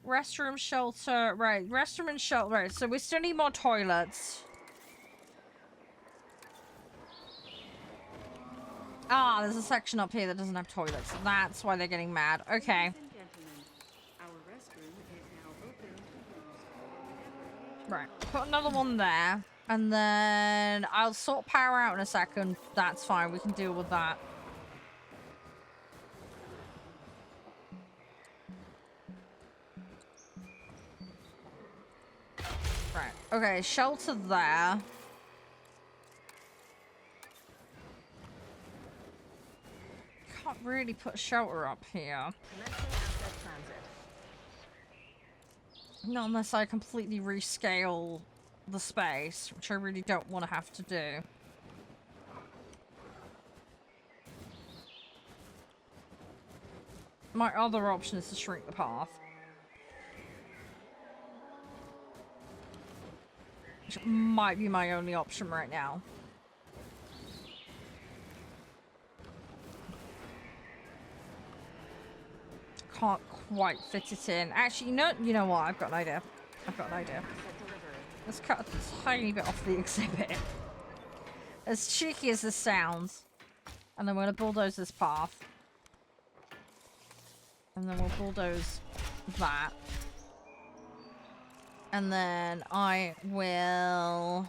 Restroom, shelter. Right, restroom and shelter. Right, so we still need more toilets. Ah, there's a section up here that doesn't have toilets. That's why they're getting mad. Okay. Ladies and gentlemen, our restroom is now open to use for whenever you Right. Put another one there. And then I'll sort power out in a second. That's fine. We can deal with that. Right. Okay, shelter there. Can't really put a shelter up here. Commencing asset transit. Not unless I completely rescale the space, which I really don't want to have to do. My other option is to shrink the path. Which might be my only option right now. Can't quite fit it in. Actually, you know what? I've got an idea. Asset delivery. Let's cut a tiny bit off the exhibit. As cheeky as this sounds. And then we're gonna bulldoze this path. And then we'll bulldoze that. And then I will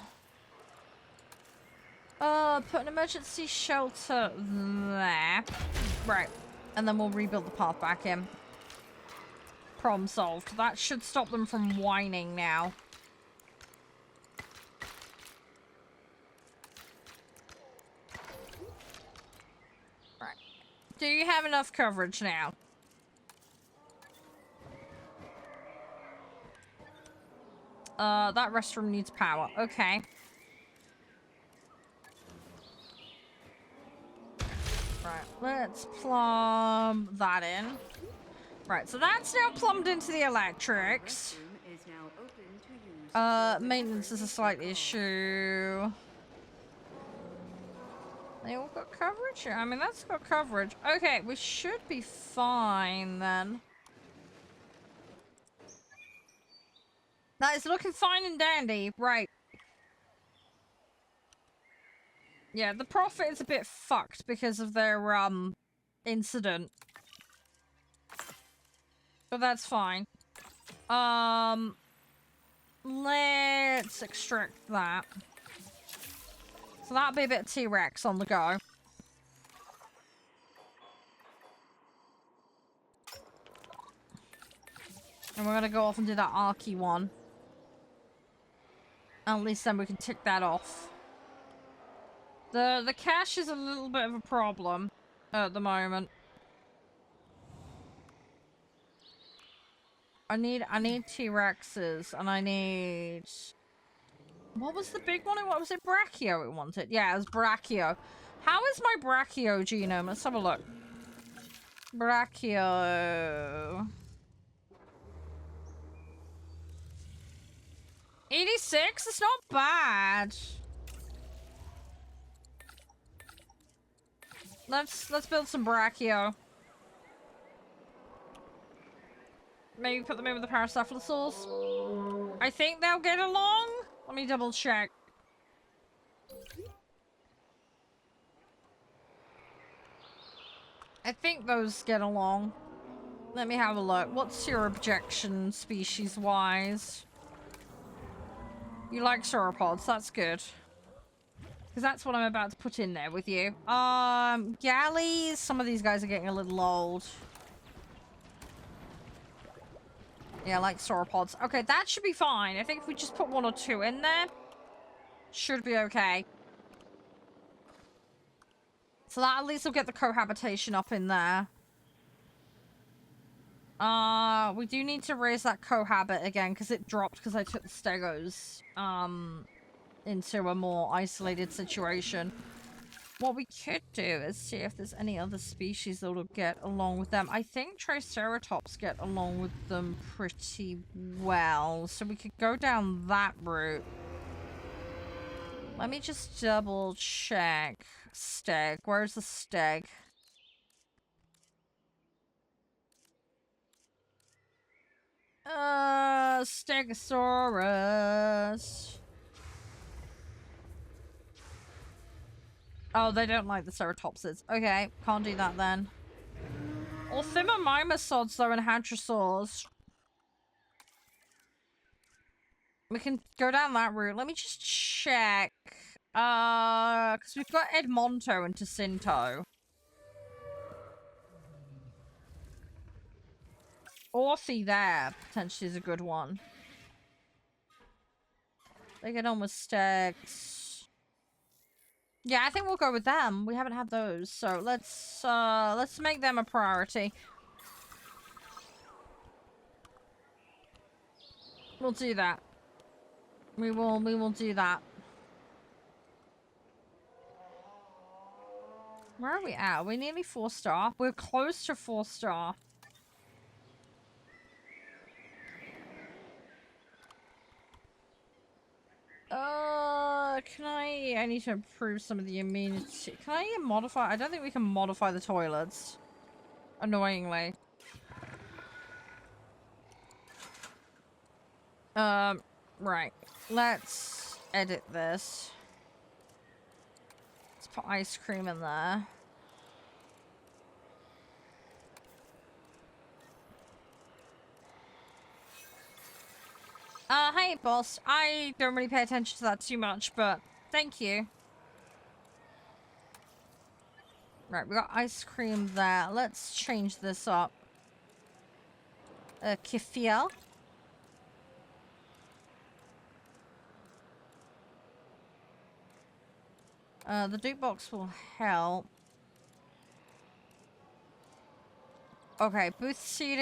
put an emergency shelter there. Right. And then we'll rebuild the path back in. Problem solved. That should stop them from whining now. Right. Do you have enough coverage now? That restroom needs power. Okay. Right, let's plumb that in. Right, so that's now plumbed into the electrics. restroom is now open to use. Maintenance is a slight issue. They all got coverage here. I mean, that's got coverage. Okay, we should be fine then. That is looking fine and dandy. Right. Yeah, the profit is a bit fucked because of their, incident. But that's fine. Let's extract that. So that'll be a bit of T-Rex on the go. And we're gonna go off and do that Arky one. At least then we can tick that off. The cache is a little bit of a problem at the moment. I need T-Rexes and I need... What was the big one? What was it? Brachio it wanted. Yeah, it was Brachio. How is my Brachio genome? Let's have a look. Brachio... 86? It's not bad. Let's build some Brachio. Maybe put them in with the Paracephalosaurs. I think they'll get along. Let me double check. I think those get along. Let me have a look. What's your objection species-wise? You like sauropods, that's good. Because that's what I'm about to put in there with you. Galleys, some of these guys are getting a little old. Yeah, I like sauropods. Okay, that should be fine. I think if we just put 1 or 2 in there, should be okay. So that at least will get the cohabitation up in there. We do need to raise that cohabit again because it dropped because I took the stegos into a more isolated situation. What we could do is see if there's any other species that will get along with them. I think Triceratops get along with them pretty well, so we could go down that route. Let me just double check. Steg. Where's the steg? Stegosaurus. Oh, they don't like the ceratopsids. Okay, can't do that then. Or Thymomimosaurs, though, and hadrosaurs. We can go down that route. Let me just check. Because we've got Edmonto and Jacinto. Orthy there, potentially, is a good one. They get on with Stegs. Yeah, I think we'll go with them. We haven't had those, so let's make them a priority. We'll do that. We will do that. Where are we at? We're nearly 4-star. We're close to 4-star. Can I need to improve some of the immunity. Can I modify? I don't think we can modify the toilets. Annoyingly. Right. Let's edit this. Let's put ice cream in there. Hey, boss. I don't really pay attention to that too much, but thank you. Right, we got ice cream there. Let's change this up. Kefir. The Duke box will help. Okay, booth seating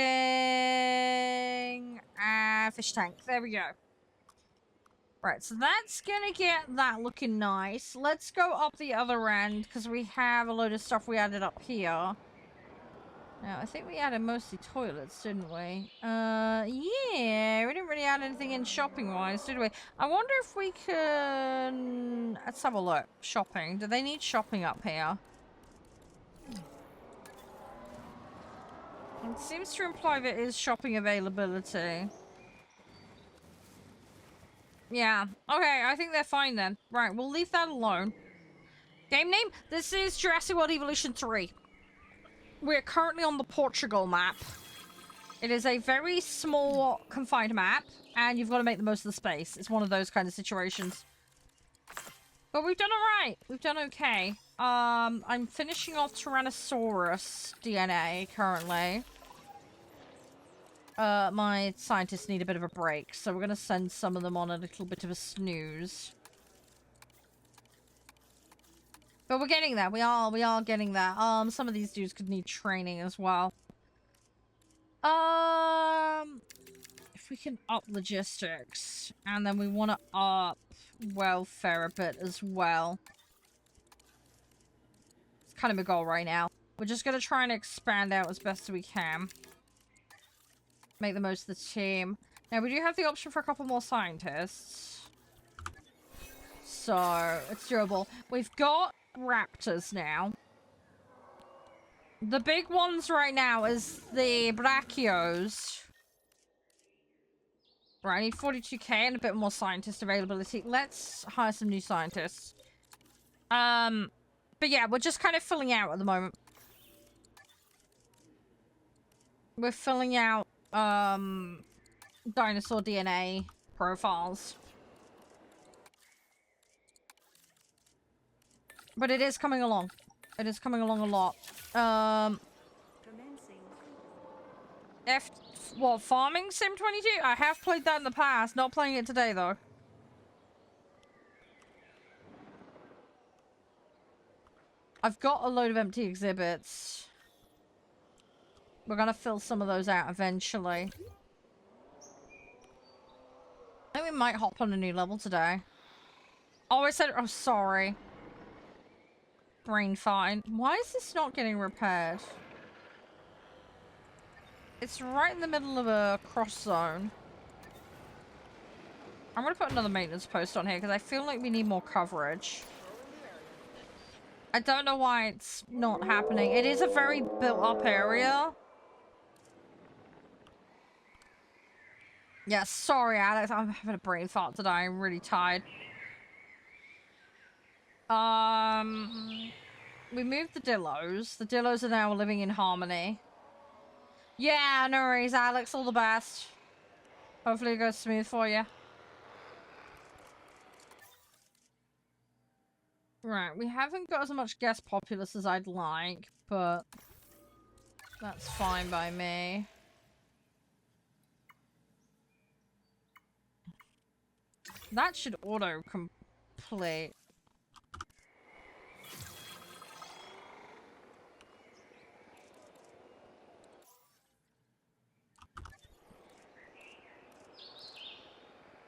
and fish tank. There we go. Right, so that's gonna get that looking nice. Let's go up the other end because we have a load of stuff we added up here. Now, I think we added mostly toilets, didn't we? Yeah, we didn't really add anything in shopping-wise, did we? I wonder if we can... Let's have a look. Shopping. Do they need shopping up here? It seems to imply there is shopping availability. Yeah. Okay, I think they're fine then. Right, we'll leave that alone. Game name? This is Jurassic World Evolution 3. We're currently on the Portugal map. It is a very small, confined map, and you've got to make the most of the space. It's one of those kind of situations. But we've done alright. We've done okay. I'm finishing off Tyrannosaurus DNA currently. My scientists need a bit of a break, so we're gonna send some of them on a little bit of a snooze. But we're getting there. We are getting there. Some of these dudes could need training as well. If we can up logistics, and then we want to up welfare a bit as well. It's kind of my goal right now. We're just gonna try and expand out as best as we can. Make the most of the team. Now, we do have the option for a couple more scientists. So, it's doable. We've got raptors now. The big ones right now is the brachios. Right, I need 42k and a bit more scientist availability. Let's hire some new scientists. But yeah, we're just kind of filling out at the moment. We're filling out dinosaur DNA profiles. But it is coming along. It is coming along a lot. Commencing. What, Farming Sim 22? I have played that in the past. Not playing it today, though. I've got a load of empty exhibits. We're gonna fill some of those out eventually. I think we might hop on a new level today. Oh, I said... Oh, sorry. Brain fine. Why is this not getting repaired? It's right in the middle of a cross zone. I'm gonna put another maintenance post on here because I feel like we need more coverage. I don't know why it's not happening. It is a very built-up area. Yeah, sorry, Alex. I'm having a brain fart today. I'm really tired. We moved the Dillos. The Dillos are now living in harmony. Yeah, no worries, Alex. All the best. Hopefully it goes smooth for you. Right, we haven't got as much guest populace as I'd like, but that's fine by me. That should auto-complete.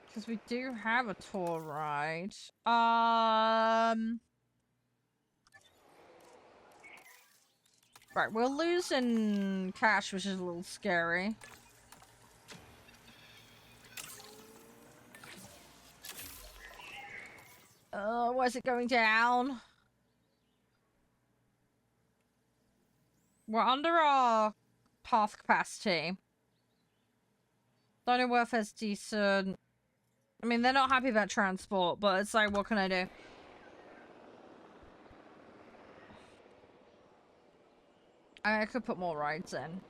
Because we do have a tour ride. Right, we're losing cash, which is a little scary. Why is it going down? We're under our path capacity. Dino welfare's decent. I mean, they're not happy about transport, but it's like, what can I do? I could put more rides in.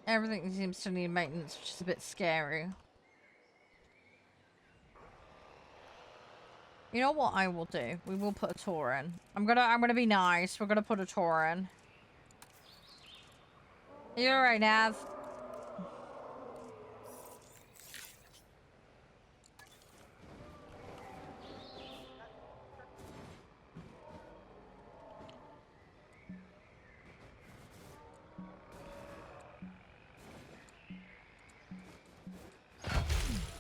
Everything seems to need maintenance, which is a bit scary. You know what I will do? We will put a tour in. I'm gonna be nice. We're gonna put a tour in. You alright, Nav?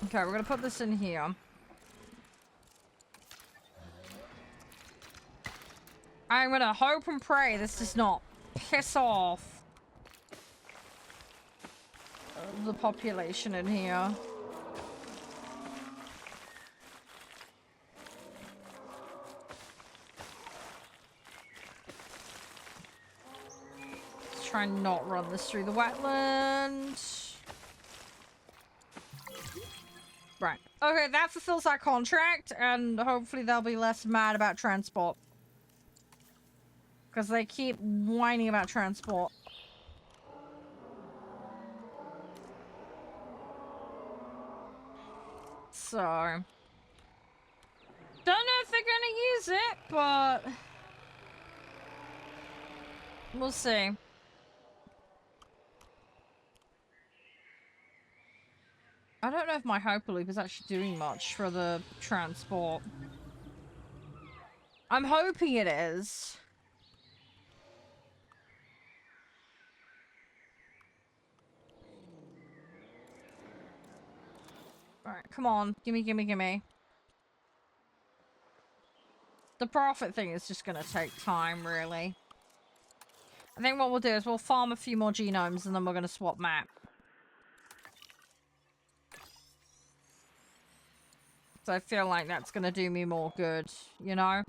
Okay, we're gonna put this in here. I'm gonna hope and pray this does not piss off the population in here. Let's try and not run this through the wetland. Right. Okay, that fulfills our contract, and hopefully they'll be less mad about transport. Because they keep whining about transport. So, don't know if they're gonna use it, but we'll see. I don't know if my Hyperloop is actually doing much for the transport. I'm hoping it is. Alright, come on. Gimme, gimme, gimme. The profit thing is just gonna take time, really. I think what we'll do is we'll farm a few more genomes and then we're gonna swap map. So I feel like that's gonna do me more good, you know?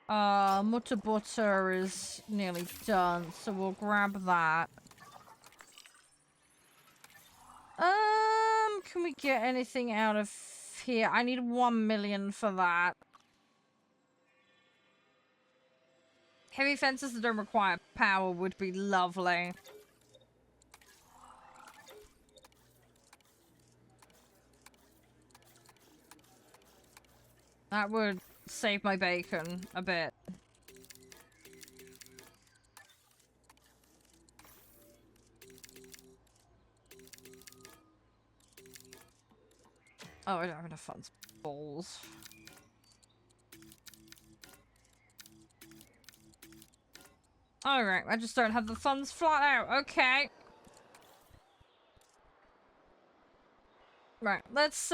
Mutter Butter is nearly done, so we'll grab that. Can we get anything out of here? I need 1 million for that. Heavy fences that don't require power would be lovely. That would save my bacon a bit. Oh, I don't have enough funds. Balls. Alright, I just don't have the funds flat out. Okay. Right, let's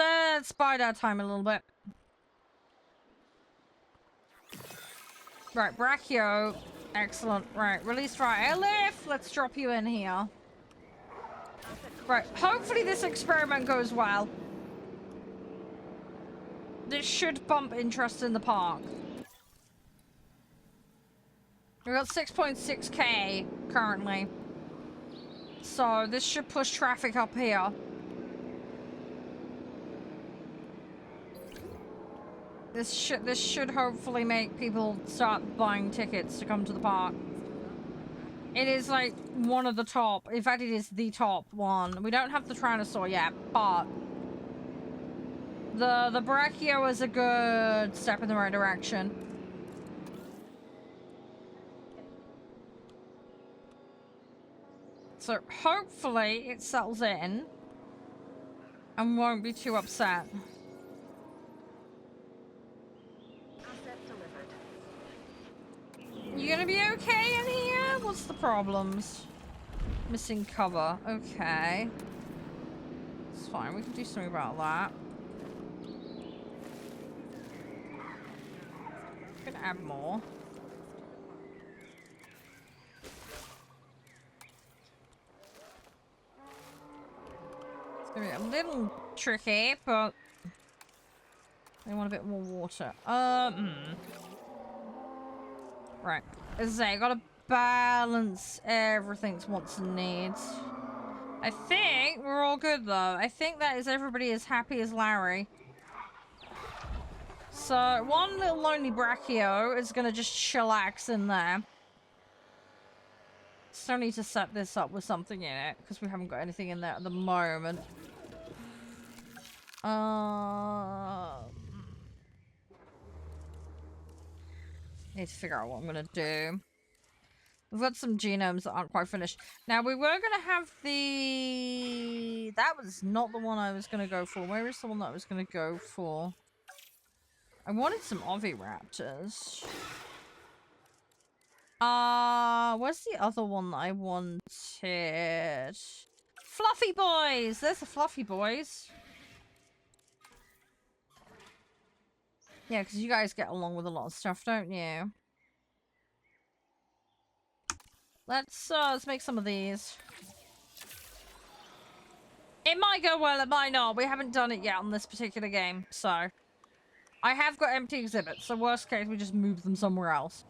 bide our time a little bit. Right, Brachio. Excellent. Right, release right airlift. Let's drop you in here. Right, hopefully this experiment goes well. This should bump interest in the park. We've got 6.6k currently. So this should push traffic up here. This should hopefully make people start buying tickets to come to the park. It is like one of the top. In fact, it is the top one. We don't have the Tyrannosaur yet, but the Brachio is a good step in the right direction. So hopefully it settles in and won't be too upset. Asset delivered. You gonna be okay in here? What's the problems? Missing cover. Okay. It's fine. We can do something about that. Could add more. It's gonna be a little tricky, but I want a bit more water. Right. As I say, I gotta balance everything's wants and needs. I think we're all good though. I think that is everybody as happy as Larry. So one little lonely Brachio is gonna just chillax in there. Still need to set this up with something in it because we haven't got anything in there at the moment. Need to figure out what I'm gonna do. We've got some genomes that aren't quite finished. Now, we were gonna have the... That was not the one I was gonna go for. Where is the one that I was gonna go for? I wanted some oviraptors. Where's the other one that I wanted? Fluffy boys! There's the fluffy boys. Yeah, because you guys get along with a lot of stuff, don't you? Let's make some of these. It might go well, it might not. We haven't done it yet on this particular game, so... I have got empty exhibits, so worst case, we just move them somewhere else.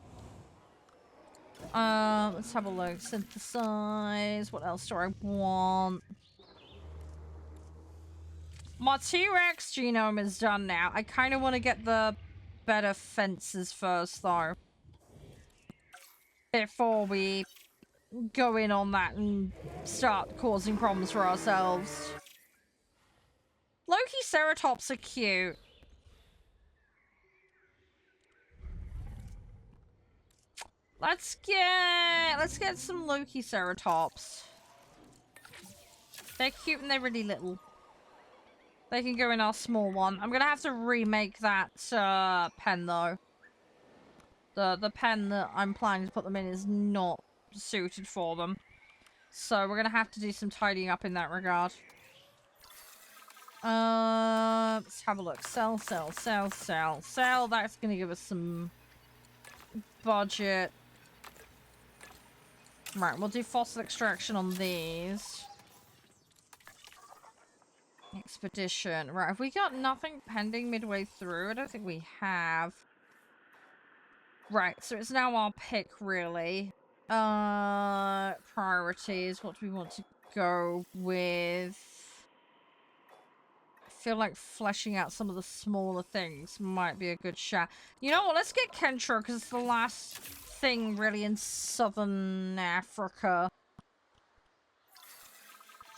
Let's have a look. Synthesize. What else do I want? My T-Rex genome is done now. I kind of want to get the better fences first, though. Before we go in on that and start causing problems for ourselves. Loki-ceratops are cute. Let's get some Loki-ceratops. They're cute and they're really little. They can go in our small one. I'm gonna have to remake that pen though. The pen that I'm planning to put them in is not suited for them. So we're gonna have to do some tidying up in that regard. Let's have a look. Sell. That's gonna give us some budget. Right, we'll do fossil extraction on these. Expedition. Right, have we got nothing pending midway through? I don't think we have. Right, so it's now our pick, really. Priorities. What do we want to go with? I feel like fleshing out some of the smaller things might be a good shot. You know what? Let's get Kentra, because it's the last thing, really, in southern Africa.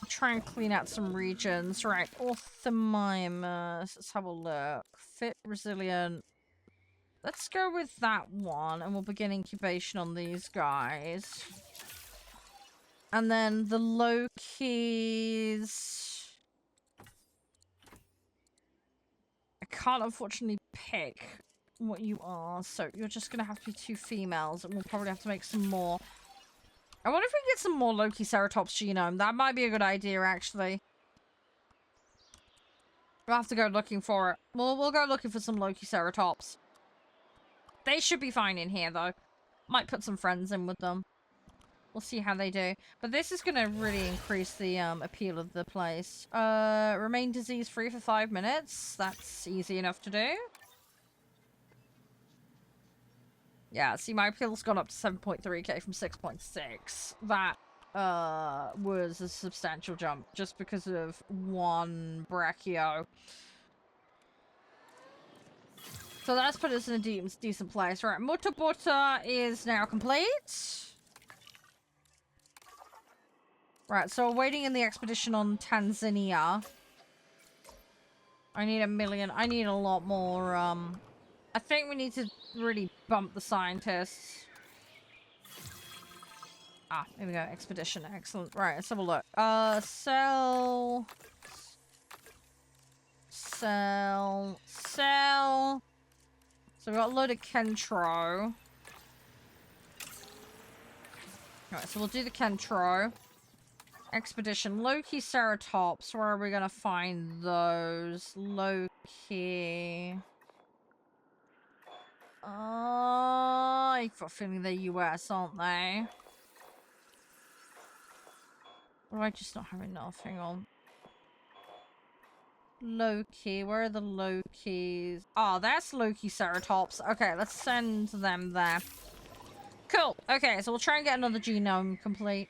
Try and clean out some regions. Right, Orthomimus. Let's have a look. Fit, resilient. Let's go with that one, and we'll begin incubation on these guys. And then the Lokis. I can't unfortunately pick what you are, so you're just gonna have to be 2 females, and we'll probably have to make some more. I wonder if we can get some more Loki-ceratops genome. That might be a good idea, actually. We'll have to go looking for it. We'll go looking for some Loki-ceratops. They should be fine in here, though. Might put some friends in with them. We'll see how they do. But this is going to really increase the appeal of the place. Remain disease-free for 5 minutes. That's easy enough to do. Yeah, see, my appeal's gone up to 7.3k from 6.6. That was a substantial jump just because of one Brachio. So that's put us in a decent place. Right, Mutta Butter is now complete. Right, so we're waiting in the expedition on Tanzania. I need 1 million. I need a lot more, I think we need to really bump the scientists. Ah, here we go. Expedition. Excellent. Right, let's have a look. Sell. Sell. Sell. So we got a load of Kentro. Alright, so we'll do the Kentro. Expedition. Loki Ceratops. Where are we gonna find those? Loki. I've got a feeling they're US, aren't they? Or do I just not have enough? Hang on. Loki. Where are the Lokis? Oh, that's Loki Ceratops. Okay, let's send them there. Cool. Okay, so we'll try and get another genome complete.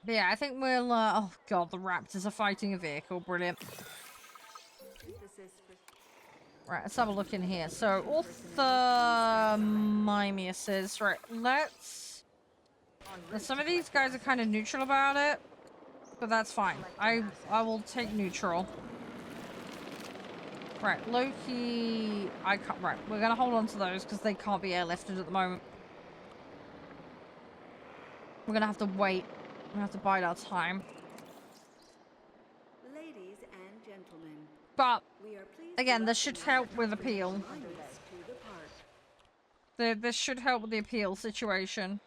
But yeah, I think we'll, oh god, the raptors are fighting a vehicle. Brilliant. Right, let's have a look in here. So, Orthomimiuses. Right, let's... Some of these guys are kind of neutral about it. But that's fine. I will take neutral. Right, Loki... I can't... Right, we're gonna hold on to those because they can't be airlifted at the moment. We're gonna have to wait. We're gonna have to bide our time. Ladies and gentlemen, But, we are pleased again, to this should welcome help with appeal. others to the park. This should help with the appeal situation.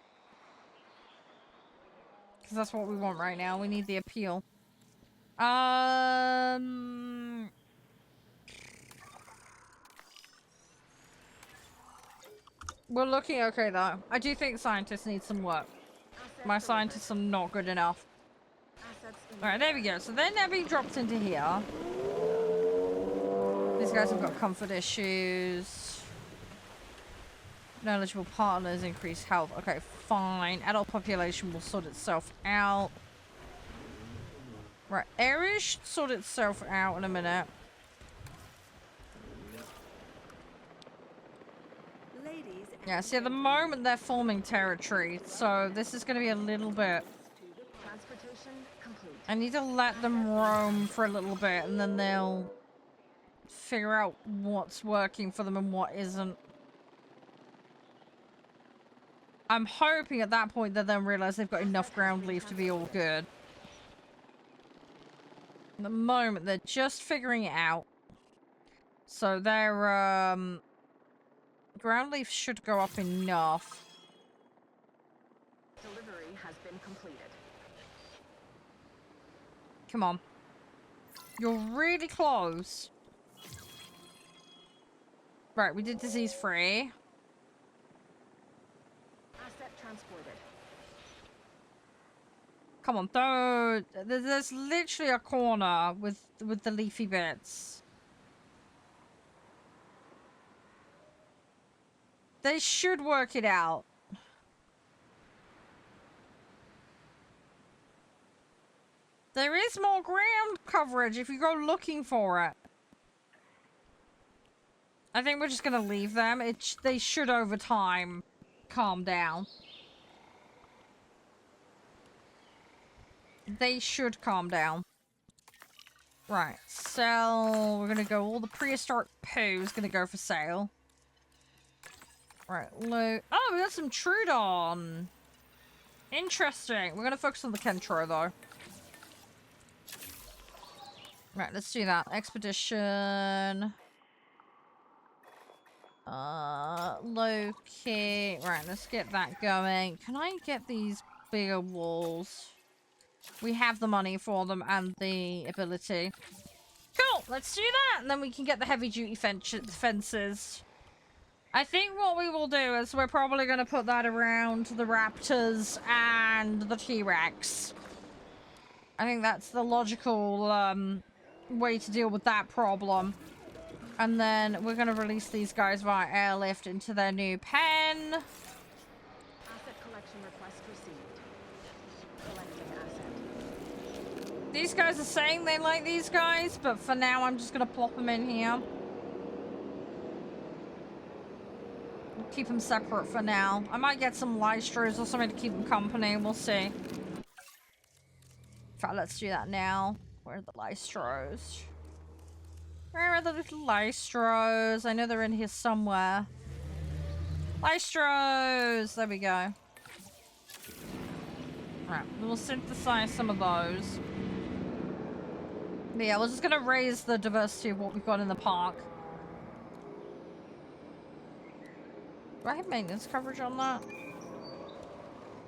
Because that's what we want right now. We need the appeal. We're looking okay, though. I do think scientists need some work. My scientists are not good enough. Alright, there we go. So they're now being dropped into here. These guys have got comfort issues. Knowledgeable partners, increase health. Okay, fine. Adult population will sort itself out. Right, area should sort itself out in a minute. Ladies and Yeah, see, at the moment they're forming territory, so this is going to be a little bit... Transportation complete. I need to let them roam for a little bit, and then they'll figure out what's working for them and what isn't. I'm hoping at that point that they'll realize they've got enough ground leaf to be all good. At the moment, they're just figuring it out. So their ground leaf should go up enough. Delivery has been completed. Come on. You're really close. Right, we did disease free. Asset transported. Come on, though. There's literally a corner with the leafy bits. They should work it out. There is more ground coverage if you go looking for it. I think we're just gonna leave them. They should over time calm down. They should calm down. Right, sell. We're gonna go. All the prehistoric poo is gonna go for sale. Right, loot. Oh, we got some Trudon. Interesting. We're gonna focus on the Kentro though. Right, let's do that. Expedition. Loki. Right, let's get that going. Can I get these bigger walls? We have the money for them and the ability. Cool, let's do that. And then we can get the heavy duty fences. I think what we will do is we're probably going to put that around the raptors and the T-Rex. I think that's the logical way to deal with that problem. And then we're going to release these guys via airlift into their new pen. Asset collection request received. Collecting asset. These guys are saying they like these guys, but for now I'm just gonna plop them in here. Keep them separate for now. I might get some Lystros or something to keep them company. We'll see. In fact, let's do that now. Where are the Lystros? Where are the little Lystros? I know they're in here somewhere. Lystros! There we go. Right, we'll synthesize some of those. But yeah, we're just gonna raise the diversity of what we've got in the park. Do I have maintenance coverage on that?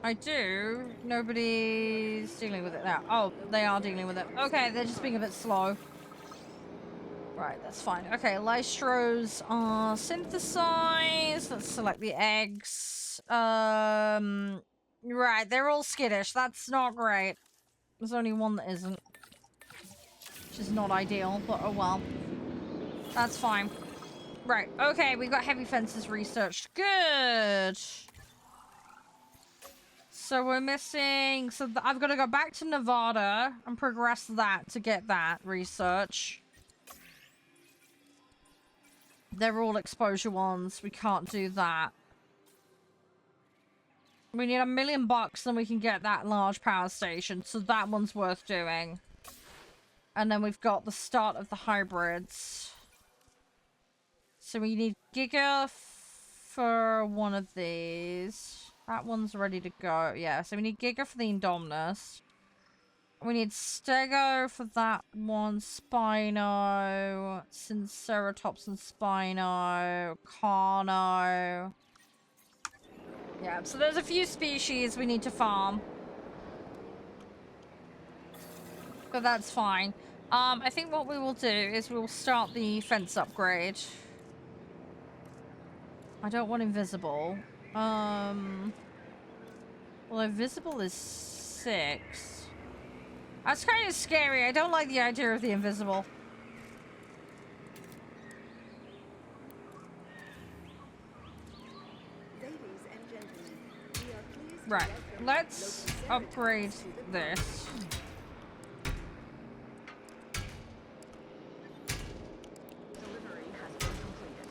I do. Nobody's dealing with it now. Oh, they are dealing with it. Okay, they're just being a bit slow. Right, that's fine. Okay, Lystros are synthesized. Let's select the eggs. Right, they're all skittish. That's not great. There's only one that isn't. Which is not ideal, but oh well. That's fine. Right, okay, we got heavy fences researched. Good. So we're missing... So I've got to go back to Nevada and progress that to get that research. They're all exposure ones. We can't do that. We need $1 million, then we can get that large power station. So that one's worth doing. And then we've got the start of the hybrids. So we need Giga for one of these. That one's ready to go. Yeah, so we need Giga for the Indominus. We need Stego for that one. Spino. Sinceratops and Spino. Carno. Yeah, so there's a few species we need to farm. But that's fine. I think what we will do is we'll start the fence upgrade. I don't want invisible. Well, invisible is 6. That's kind of scary. I don't like the idea of the invisible. Ladies and gentlemen, we are pleased to Right, welcome let's local upgrade cemeteries to the this. Delivery has been completed.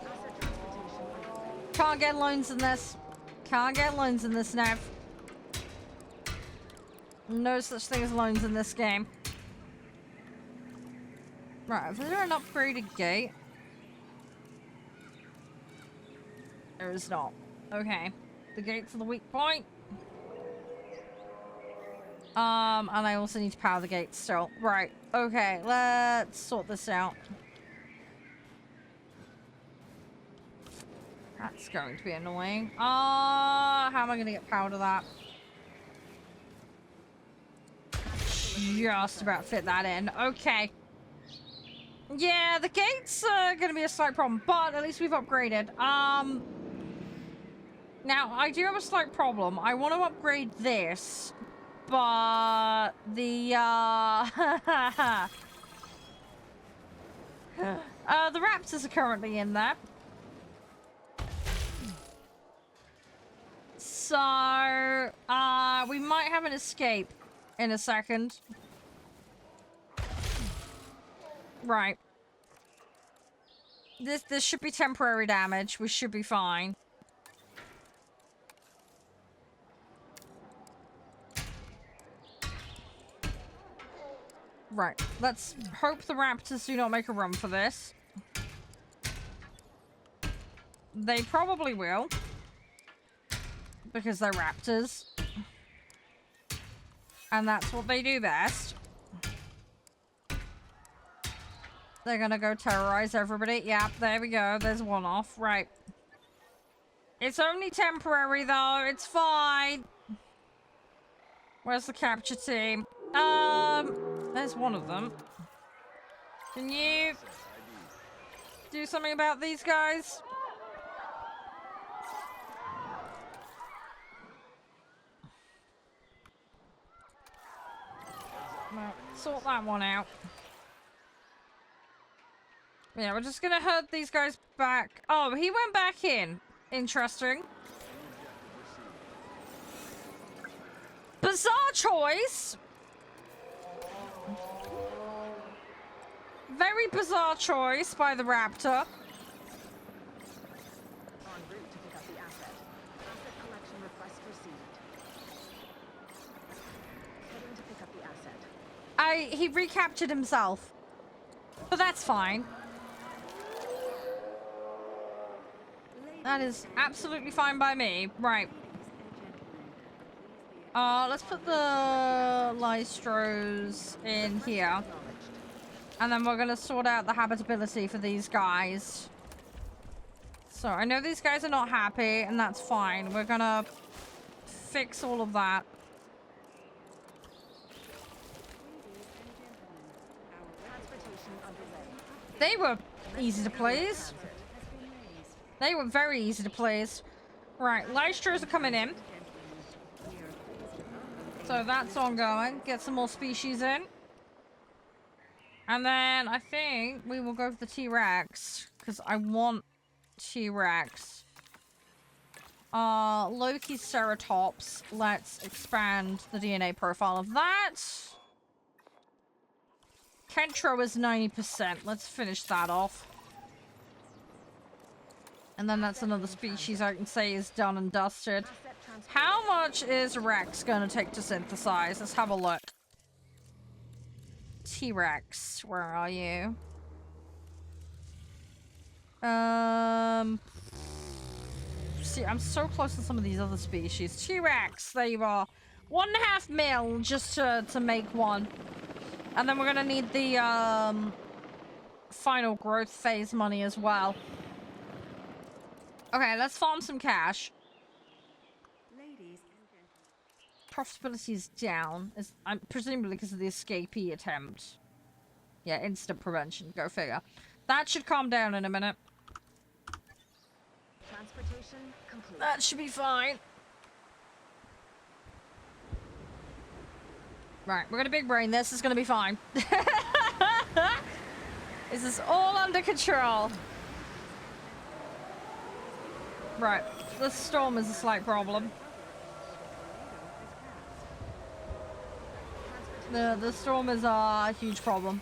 Asset transportation underway. Can't get loans in this. Can't get loans in this now. No such thing as loans in this game. Right, is there an upgraded gate? There is not. Okay. The gate's the weak point. And I also need to power the gate still. Right. Okay, let's sort this out. That's going to be annoying. How am I going to get power to that? Just about fit that in. Okay. Yeah, the gate's going to be a slight problem, but at least we've upgraded. Now, I do have a slight problem. I want to upgrade this, but the, the raptors are currently in there. So, we might have an escape in a second. Right. This should be temporary damage. We should be fine. Right. Let's hope the raptors do not make a run for this. They probably will. Because they're raptors. And that's what they do best. They're gonna go terrorize everybody. Yeah, there we go. There's one off. Right. It's only temporary, though. It's fine. Where's the capture team? There's one of them. Can you do something about these guys? Well, sort that one out. Yeah, we're just gonna herd these guys back. Oh, he went back in. Interesting. bizarre choice. Very bizarre choice by the raptor. En route to pick up the asset. Asset collection request received. Heading to pick up the asset. He recaptured himself. But that's fine. That is absolutely fine by me. Right. Let's put the Lystros in here. And then we're gonna sort out the habitability for these guys. So I know these guys are not happy, and that's fine. We're gonna fix all of that. They were easy to please. They were very easy to please. Right, Lystros are coming in. So that's ongoing. Get some more species in. And then I think we will go for the T-Rex. Because I want T-Rex. Loki Ceratops. Let's expand the DNA profile of that. Kentro is 90%. Let's finish that off. And then that's another species I can say is done and dusted. How much is Rex gonna take to synthesize? Let's have a look. T-Rex, where are you? See, I'm so close to some of these other species. T-Rex, there you are. 1.5 mil just to make one. And then we're gonna need the final growth phase money as well. Okay, let's farm some cash. Ladies and gentlemen. Profitability is down. Presumably because of the escapee attempt. Yeah, instant prevention. Go figure. That should calm down in a minute. Transportation complete. That should be fine. Right, we're gonna big brain this. Is gonna be fine. This is all under control. Right, the storm is a slight problem. The storm is a huge problem.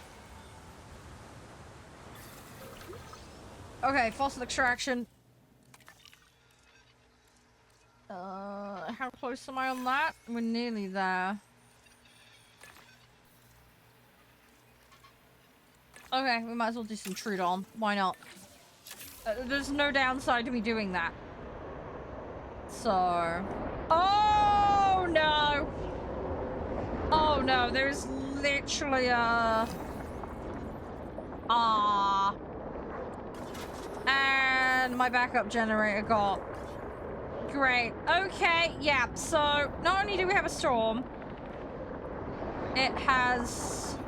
Okay, fossil extraction. How close am I on that? We're nearly there. Okay, we might as well do some Trudon. Why not? There's no downside to me doing that. So... Oh, no! Oh, no. There's literally a... And my backup generator got... Great. Okay, yeah. So, not only do we have a storm, it has...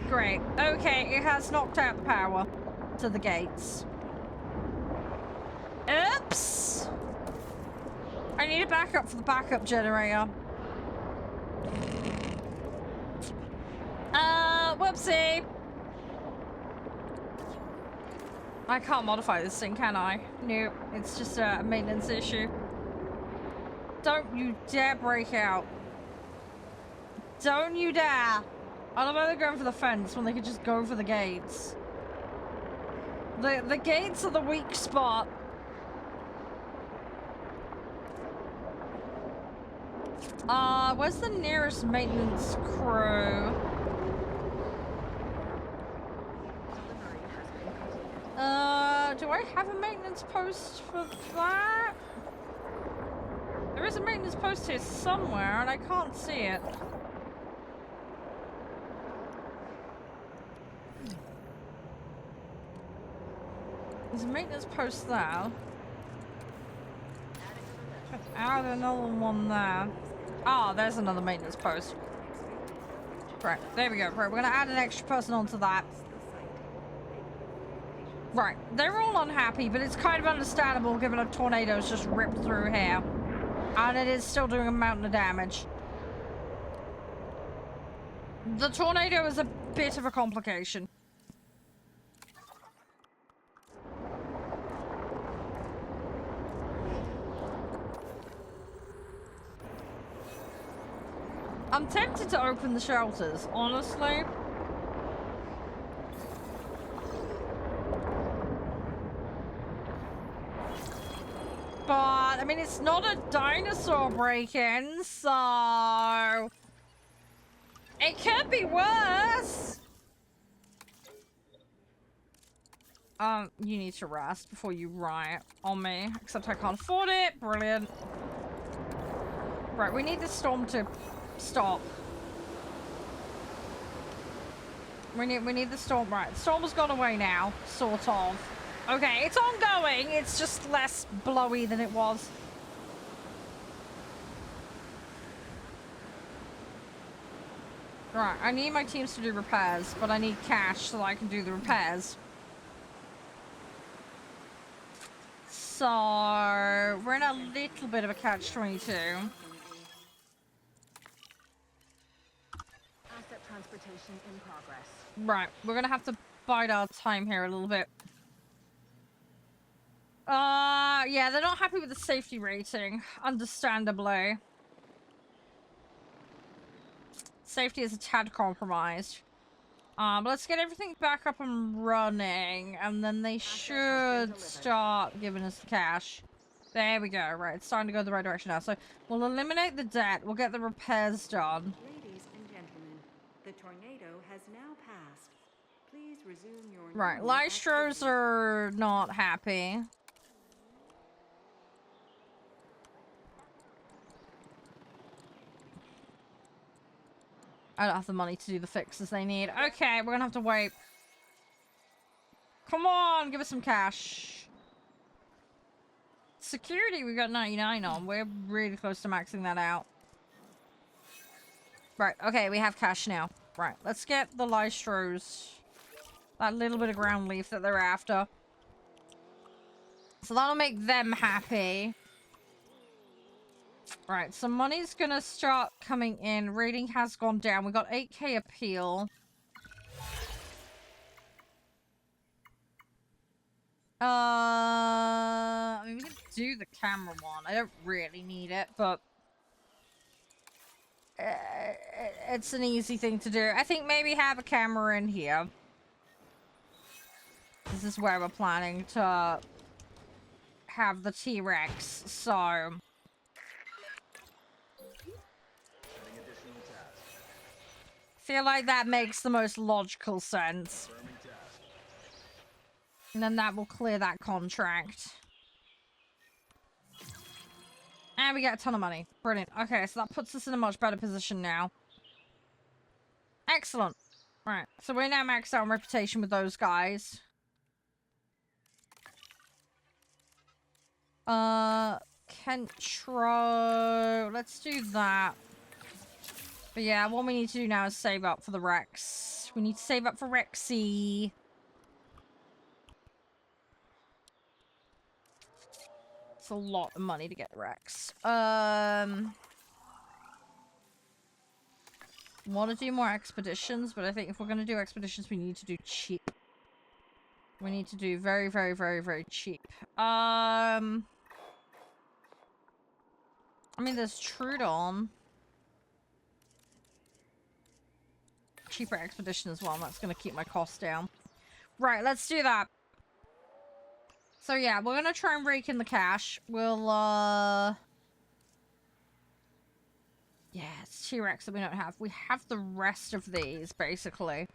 Great. Okay, it has knocked out the power to the gates. Oops! I need a backup for the backup generator. Whoopsie! I can't modify this thing, can I? Nope, it's just a maintenance issue. Don't you dare break out. Don't you dare! I don't know they're going for the fence when they could just go for the gates. The gates are the weak spot. Where's the nearest maintenance crew? Delivery has been completed. Do I have a maintenance post for that? There is a maintenance post here somewhere and I can't see it. There's a maintenance post there. Add another one there. Oh, there's another maintenance post. Right, there we go. Right, we're gonna add an extra person onto that. Right, they're all unhappy, but it's kind of understandable given a tornado's just ripped through here. And it is still doing a mountain of damage. The tornado is a bit of a complication. I'm tempted to open the shelters, honestly. But, I mean, it's not a dinosaur break-in, so... It could be worse! You need to rest before you riot on me. Except I can't afford it. Brilliant. Right, we need the storm to stop. We need the storm. Right, the storm has gone away now, sort of. Okay, it's ongoing. It's just less blowy than it was. Right, I need my teams to do repairs, but I need cash so that I can do the repairs. So, we're in a little bit of a catch-22. Asset transportation in progress. Right, we're gonna have to bide our time here a little bit. Yeah, they're not happy with the safety rating, understandably. Safety is a tad compromised. But let's get everything back up and running, and then they should start giving us the cash. There we go. Right, it's starting to go the right direction now. So we'll eliminate the debt. We'll get the repairs done. Ladies and gentlemen, the tornado has now passed. Please resume your Right, normal Lystros activity. are not happy. I don't have the money to do the fixes they need. Okay, we're gonna have to wait. Come on, give us some cash. Security, we got 99 on. We're really close to maxing that out. Right, okay, we have cash now. Right, let's get the Lystros. That little bit of ground leaf that they're after. So that'll make them happy. Right, so money's gonna start coming in. Rating has gone down. We got 8k appeal. I mean, we can do the camera one. I don't really need it, but it's an easy thing to do. I think maybe have a camera in here. This is where we're planning to have the T-Rex, so... Feel like that makes the most logical sense. And then that will clear that contract. And we get a ton of money. Brilliant. Okay, so that puts us in a much better position now. Excellent. Right, so we're now maxed out on reputation with those guys. Kentro... Let's do that. But yeah, what we need to do now is save up for the Rex. We need to save up for Rexy. It's a lot of money to get Rex. Want to do more expeditions, but I think if we're going to do expeditions, we need to do cheap. We need to do very, very, very, very cheap. I mean, there's Trudon. Cheaper expedition as well. That's going to keep my costs down. Right, let's do that. So yeah, we're going to try and rake in the cash. We'll, yeah, it's T-Rex that we don't have. We have the rest of these, basically.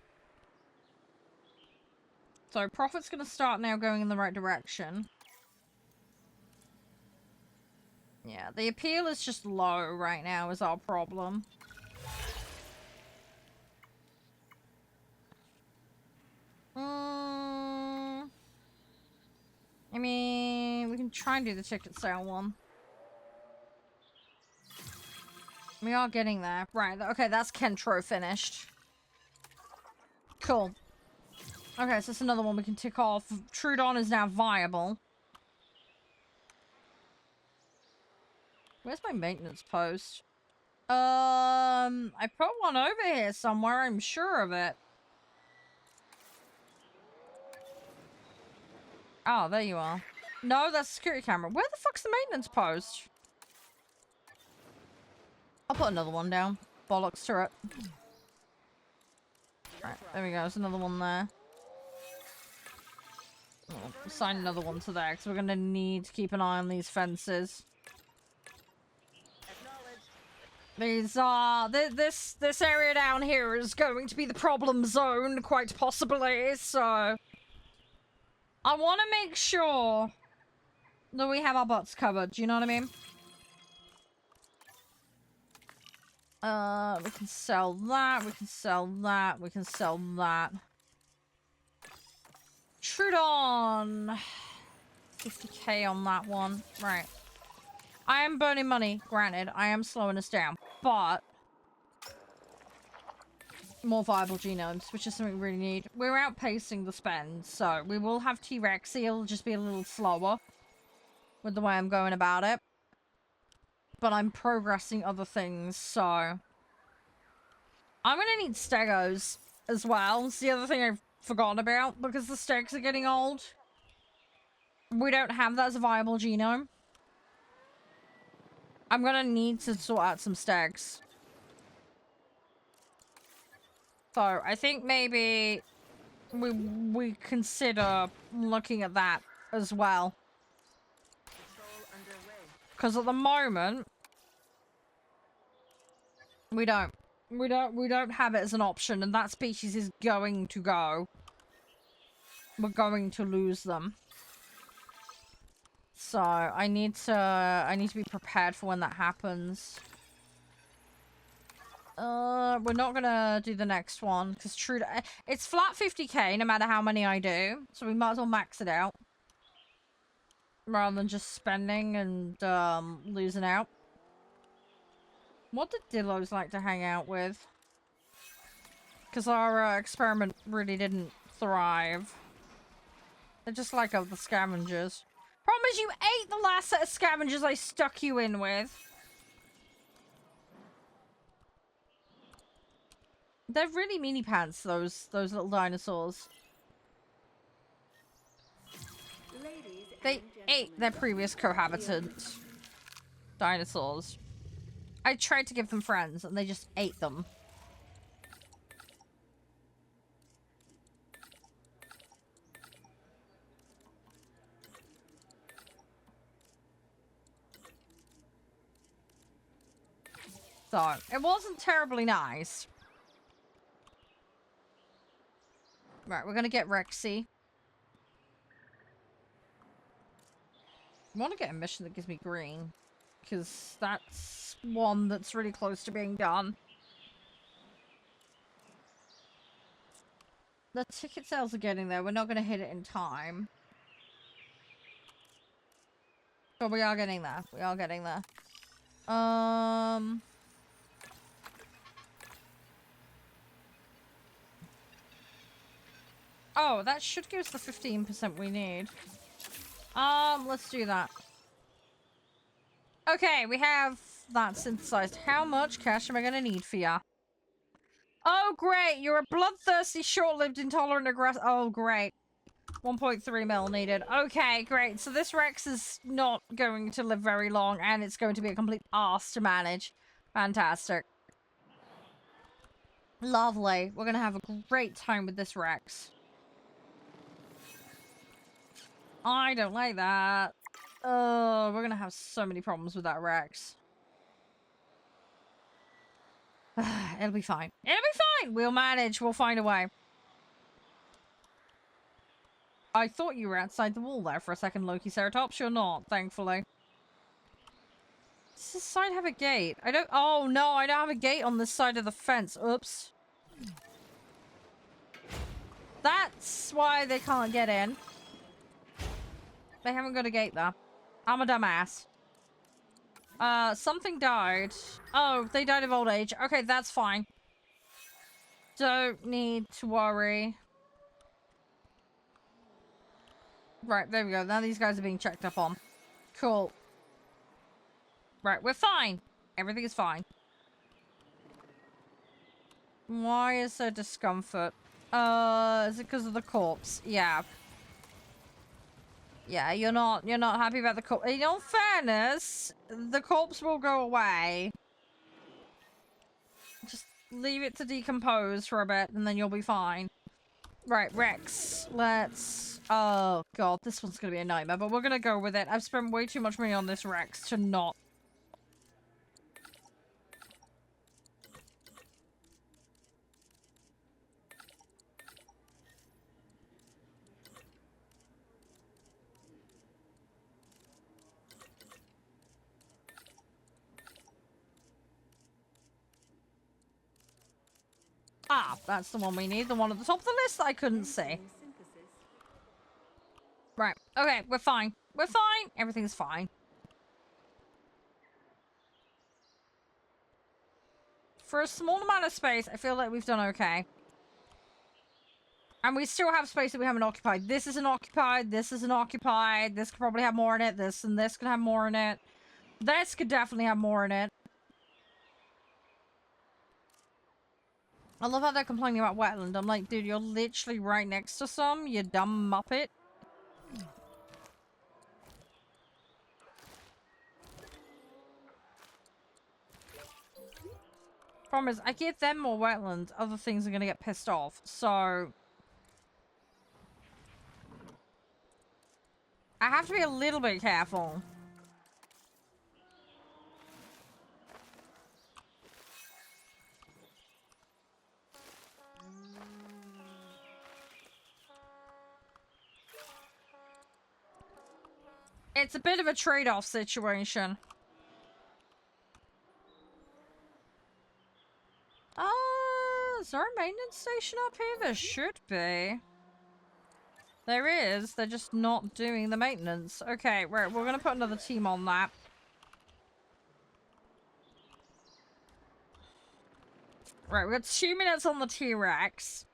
So profit's going to start now going in the right direction. Yeah, the appeal is just low right now is our problem. I mean, we can try and do the ticket sale one. We are getting there. Right, okay, that's Kentro finished. Cool. Okay, so that's another one we can tick off. Trudon is now viable. Where's my maintenance post? I put one over here somewhere, I'm sure of it. Oh, there you are. No, that's a security camera. Where the fuck's the maintenance post? I'll put another one down. bollocks to it. Right, there we go. There's another one there. Oh, assign another one to there because we're gonna need to keep an eye on these fences. These are this area down here is going to be the problem zone, quite possibly. So I want to make sure that we have our butts covered. Do you know what I mean? We can sell that. We can sell that. We can sell that. Trudon. 50k on that one. Right. I am burning money, granted. I am slowing us down. But more viable genomes, which is something we really need. We're outpacing the spend, so we will have T-Rex. It'll just be a little slower with the way I'm going about it. But I'm progressing other things, so I'm gonna need stegos as well. It's the other thing I've forgotten about, because the stegs are getting old. We don't have that as a viable genome. I'm gonna need to sort out some stegs. So I think maybe we consider looking at that as well. Because at the moment we don't have it as an option, and that species is going to go. We're going to lose them. So I need to be prepared for when that happens. We're not gonna do the next one because it's flat 50k no matter how many I do, so we might as well max it out rather than just spending and losing out. What did Dillos like to hang out with? Because our experiment really didn't thrive. They're just like the scavengers. Problem is you ate the last set of scavengers I stuck you in with. They're really meanie pants, those little dinosaurs. They ate their previous cohabitant dinosaurs. I tried to give them friends and they just ate them. So, it wasn't terribly nice. Right, we're gonna get Rexy. I want to get a mission that gives me green. Because that's one that's really close to being done. The ticket sales are getting there. We're not going to hit it in time. But we are getting there. We are getting there. Oh, that should give us the 15% we need. Let's do that. Okay, we have that synthesized. How much cash am I gonna need for ya? Oh, great! You're a bloodthirsty, short-lived, intolerant, aggressive. Oh, great. 1.3 mil needed. Okay, great. So this Rex is not going to live very long, and it's going to be a complete arse to manage. Fantastic. Lovely. We're gonna have a great time with this Rex. I don't like that. Oh, we're gonna have so many problems with that Rex. It'll be fine. It'll be fine! We'll manage. We'll find a way. I thought you were outside the wall there for a second, Loki Ceratops. You're not, thankfully. Does this side have a gate? I don't... Oh, no, I don't have a gate on this side of the fence. Oops. That's why they can't get in. They haven't got a gate there. I'm a dumbass. Something died. Oh, they died of old age. Okay, that's fine. Don't need to worry. Right, there we go. Now these guys are being checked up on. Cool. Right, we're fine. Everything is fine. Why is there discomfort? Is it because of the corpse? Yeah. Yeah, you're not happy about the corpse. In all fairness, the corpse will go away. leave it to decompose for a bit, and then you'll be fine. Right, Rex. Let's... Oh, God. This one's gonna be a nightmare, but we're gonna go with it. I've spent way too much money on this Rex to not. Ah, that's the one we need. The one at the top of the list that I couldn't see. Synthesis. Right. Okay, we're fine. We're fine. Everything's fine. For a small amount of space, I feel like we've done okay. And we still have space that we haven't occupied. This isn't occupied. This isn't occupied. This could probably have more in it. This and this could have more in it. This could definitely have more in it. I love how they're complaining about wetland. I'm like, dude, you're literally right next to some, you dumb muppet. Problem is, I give them more wetland, other things are gonna get pissed off, so... I have to be a little bit careful. It's a bit of a trade-off situation. Is there a maintenance station up here? There should be. There is. They're just not doing the maintenance. Okay, right. We're gonna put another team on that. Right, we've got 2 minutes on the T-Rex.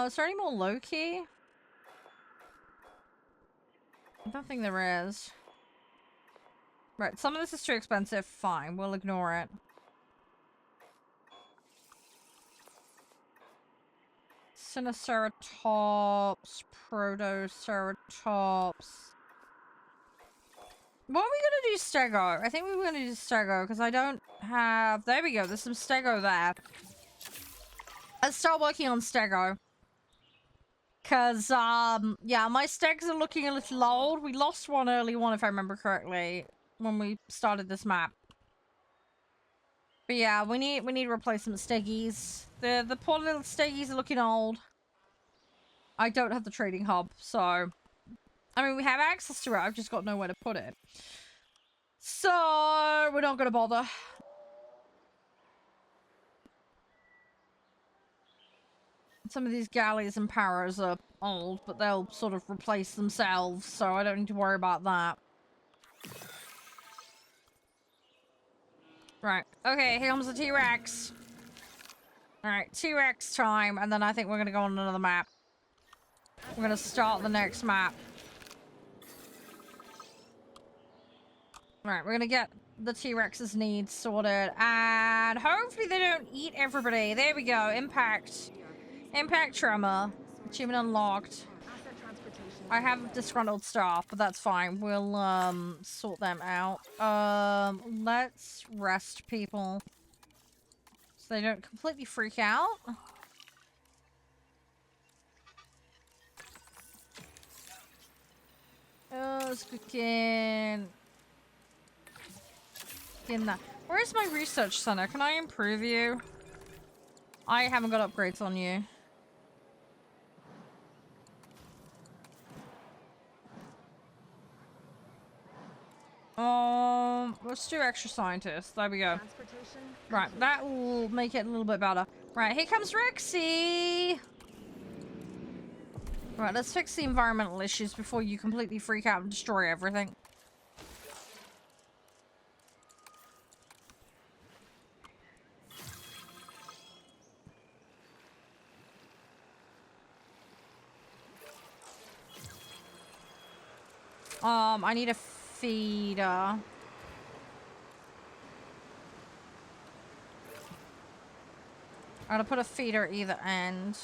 Is there any more low-key? I don't think there is. Right, some of this is too expensive. Fine, we'll ignore it. Sinoceratops, Protoceratops. What are we gonna do stego? I think we were gonna do stego because I don't have... There we go, there's some stego there. Let's start working on stego. Because, yeah, my stegs are looking a little old. We lost one early on, if I remember correctly, when we started this map. But yeah, we need replacement steggies. The poor little steggies are looking old. I don't have the trading hub, so... I mean, we have access to it, I've just got nowhere to put it. So, we're not gonna bother. Some of these galleys and paras are old, but they'll sort of replace themselves, so I don't need to worry about that. Right. Okay, here comes the T-Rex. Alright, T-Rex time, and then I think we're gonna go on another map. We're gonna start the next map. Alright, we're gonna get the T-Rex's needs sorted, and hopefully they don't eat everybody. There we go, impact. Impact tremor. Achievement unlocked. Asset transportation. I have disgruntled staff, but that's fine. We'll, sort them out. Let's rest people. So they don't completely freak out. Let's begin. In that. Where's my research center? Can I improve you? I haven't got upgrades on you. Let's do extra scientists. There we go. Transportation. Right, that will make it a little bit better. Right, here comes Rexy! Right, let's fix the environmental issues before you completely freak out and destroy everything. I need a feeder. I gotta put a feeder at either end.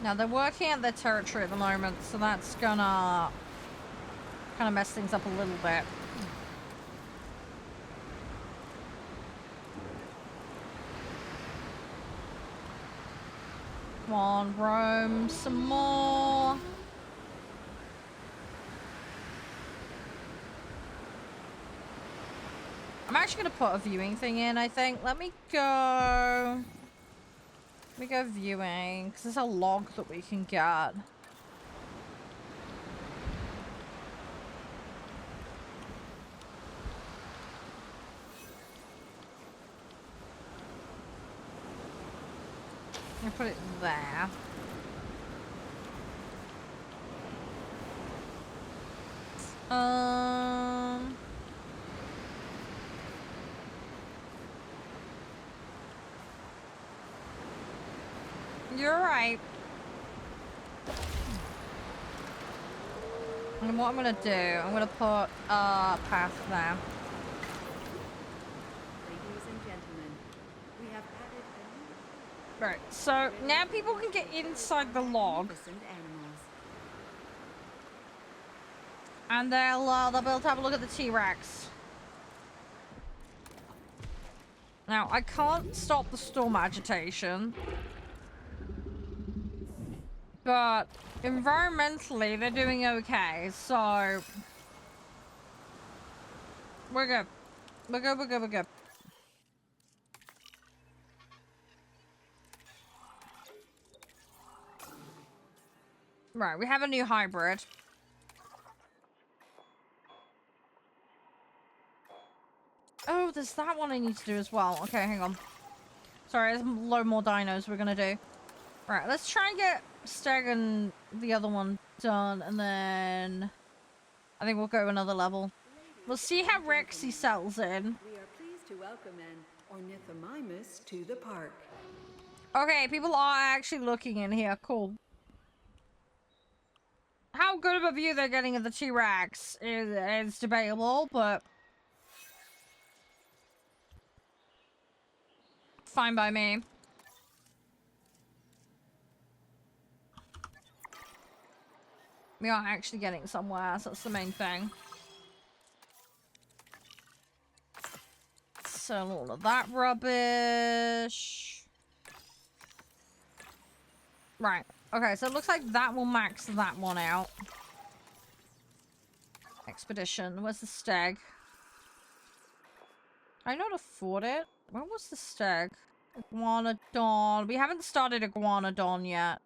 Now they're working at their territory at the moment, so that's gonna kind of mess things up a little bit. Come on, roam some more. I'm actually gonna put a viewing thing in, I think. Let me go viewing, because there's a log that we can get. I'm gonna put it there. You're right. And what I'm gonna do, I'm gonna put a path there. Ladies and gentlemen, we have added a new Right, so now people can get inside the log, magnificent animals. and they'll be able to have a look at the T-Rex. Now, I can't stop the storm agitation, but environmentally they're doing okay, so we're good. We're good, we're good, we're good. Right, we have a new hybrid. Oh, there's that one I need to do as well. Okay, hang on. Sorry, there's a load more dinos we're gonna do. Right, let's try and get Steg and the other one done, and then I think we'll go another level. We'll see how Rexy settles in. We are pleased to welcome an ornithomimus to the park. Okay, people are actually looking in here. Cool. How good of a view they're getting of the T-Rex is debatable, but fine by me. We are actually getting somewhere, so that's the main thing. Sell all of that rubbish. Right. Okay, so it looks like that will max that one out. Expedition. Where's the stag? I not afford it. Where was the stag? Iguanodon. We haven't started Iguanodon yet.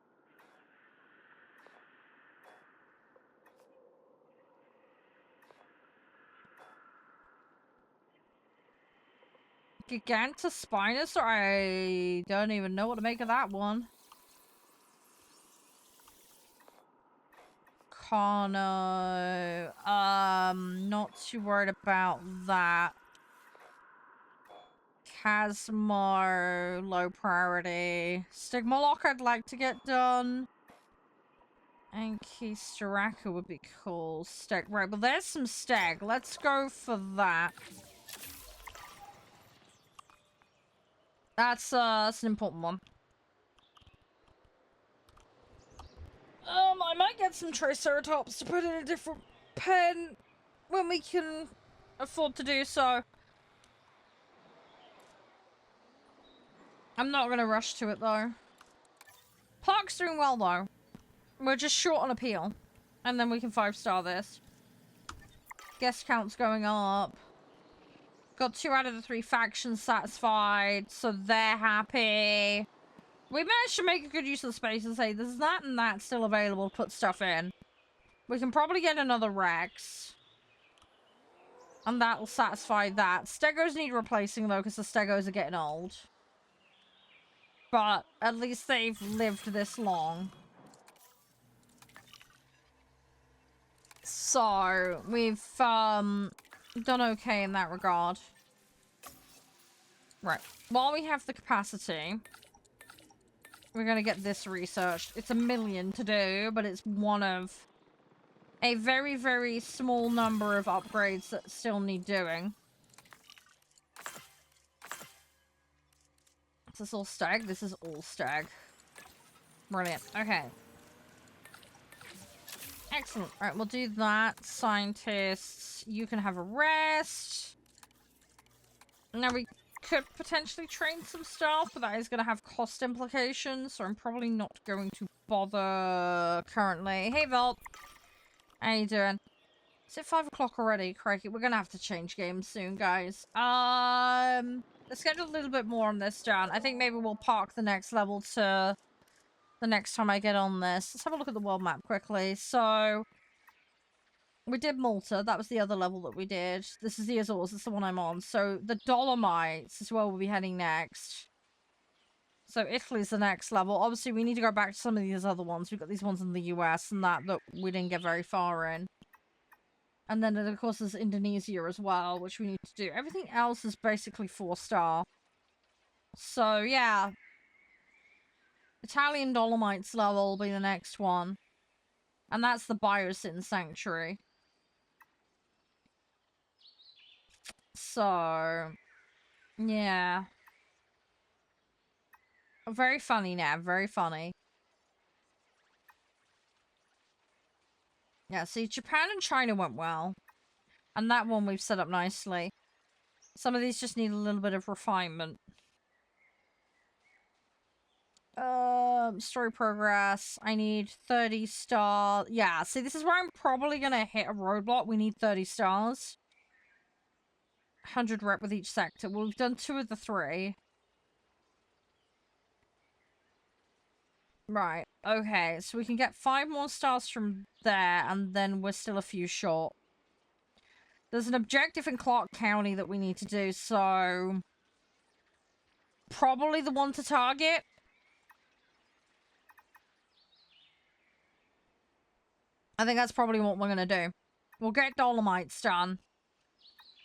Gigantospinus? I don't even know what to make of that one. Carno. Not too worried about that. Casmo, low priority. Stigmalock I'd like to get done. And Keystaraka would be cool. Steg. Right, well there's some steg. Let's go for that. That's an important one. I might get some Triceratops to put in a different pen when we can afford to do so. I'm not gonna rush to it though. Park's doing well though. We're just short on appeal. And then we can 5-star this. Guest count's going up. Got 2 out of the 3 factions satisfied, so they're happy. We managed to make a good use of the space and say there's that and that still available to put stuff in. We can probably get another Rex. And that'll satisfy that. Stegos need replacing though, because the Stegos are getting old. But at least they've lived this long. So, we've done okay in that regard. Right. While we have the capacity, we're gonna get this researched. It's 1 million to do, but it's one of a very, very small number of upgrades that still need doing. Is this all stag? This is all stag. Brilliant. Okay. Excellent. Alright, we'll do that. Scientists, you can have a rest. Now we could potentially train some staff, but that is going to have cost implications, so I'm probably not going to bother currently. Hey, Volt. How you doing? Is it 5 o'clock already? Crikey, we're going to have to change games soon, guys. Let's get a little bit more on this, Dan. I think maybe we'll park the next level to the next time I get on this. Let's have a look at the world map quickly. So, we did Malta. That was the other level that we did. This is the Azores. This is the one I'm on. So, the Dolomites is where we'll be heading next. So, Italy's the next level. Obviously, we need to go back to some of these other ones. We've got these ones in the US and that we didn't get very far in. And then, of course, there's Indonesia as well, which we need to do. Everything else is basically 4-star. So, yeah. Italian Dolomites level will be the next one. And that's the Biosyn Sanctuary. So, yeah. Very funny now, very funny. Yeah, see, Japan and China went well. And that one we've set up nicely. Some of these just need a little bit of refinement. Story progress. I need 30 stars. Yeah, see, this is where I'm probably gonna hit a roadblock. We need 30 stars. 100 rep with each sector. Well, we've done 2 of the 3. Right, okay, so we can get 5 more stars from there, and then we're still a few short. There's an objective in Clark County that we need to do, so... probably the one to target. I think that's probably what we're gonna do. We'll get Dolomites done.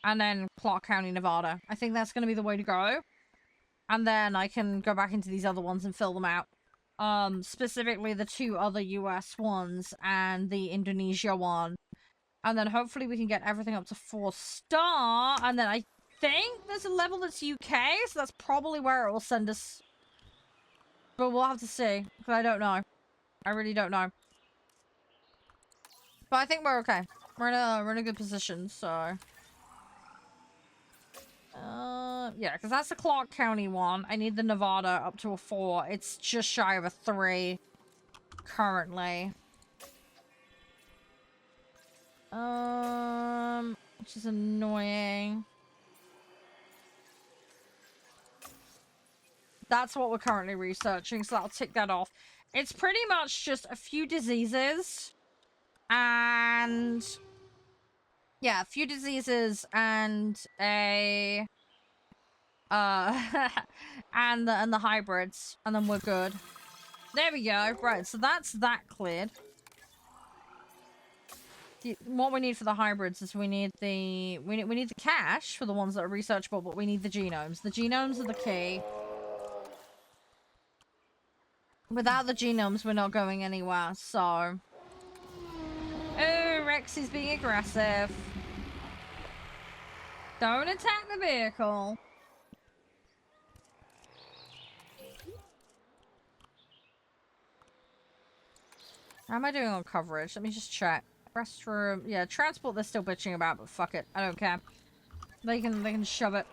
And then Clark County, Nevada. I think that's gonna be the way to go. And then I can go back into these other ones and fill them out. Specifically the 2 other US ones and the Indonesia one. And then hopefully we can get everything up to 4-star. And then I think there's a level that's UK, so that's probably where it will send us. But we'll have to see, because I don't know. I really don't know. But I think we're okay. We're in a good position, so... yeah, because that's the Clark County one. I need the Nevada up to a 4. It's just shy of a 3 currently. Which is annoying. That's what we're currently researching, so that'll tick that off. It's pretty much just a few diseases and... yeah, a few diseases and a... and the hybrids, and then we're good. There we go. Right, so that's that cleared. What we need for the hybrids is we need the cache for the ones that are researchable, but we need the genomes. The genomes are the key. Without the genomes, we're not going anywhere. So, oh, Rex is being aggressive. Don't attack the vehicle. How am I doing on coverage? Let me just check. Restroom. Yeah, transport they're still bitching about, but fuck it. I don't care. They can shove it.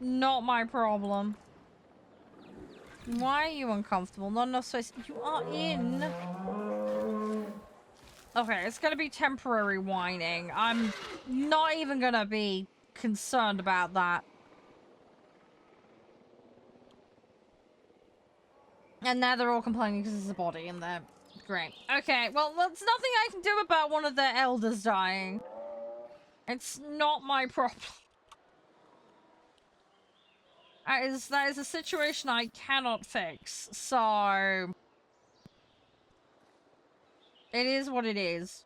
Not my problem. Why are you uncomfortable? Not enough space. You are in. Okay, it's gonna be temporary whining. I'm not even gonna be concerned about that. And now they're all complaining because there's a body in there. Great. Okay, well, there's nothing I can do about one of their elders dying. It's not my problem. That is a situation I cannot fix, so... it is what it is.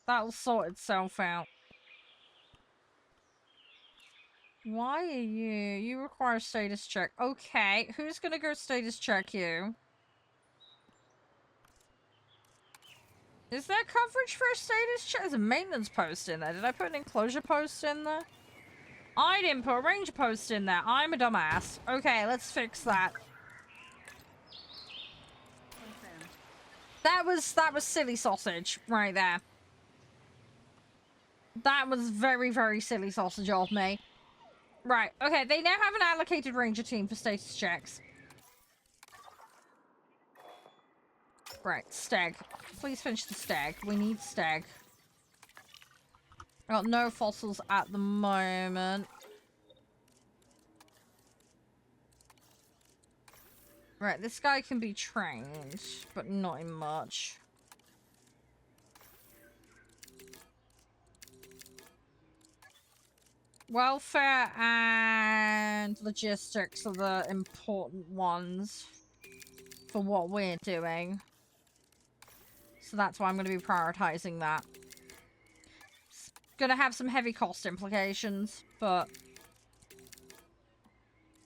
That'll sort itself out. Why are you? You require a status check. Okay, who's gonna go status check you? Is there coverage for a status check? There's a maintenance post in there. Did I put an enclosure post in there? I didn't put a ranger post in there. I'm a dumbass. Okay, let's fix that. That was silly sausage right there. That was very, very silly sausage of me. Right, okay, they now have an allocated ranger team for status checks. Right, stag. Please finish the stag. We need stag. I got no fossils at the moment. Right, this guy can be trained, but not in much. Welfare and logistics are the important ones for what we're doing. So that's why I'm going to be prioritizing that. It's going to have some heavy cost implications, but...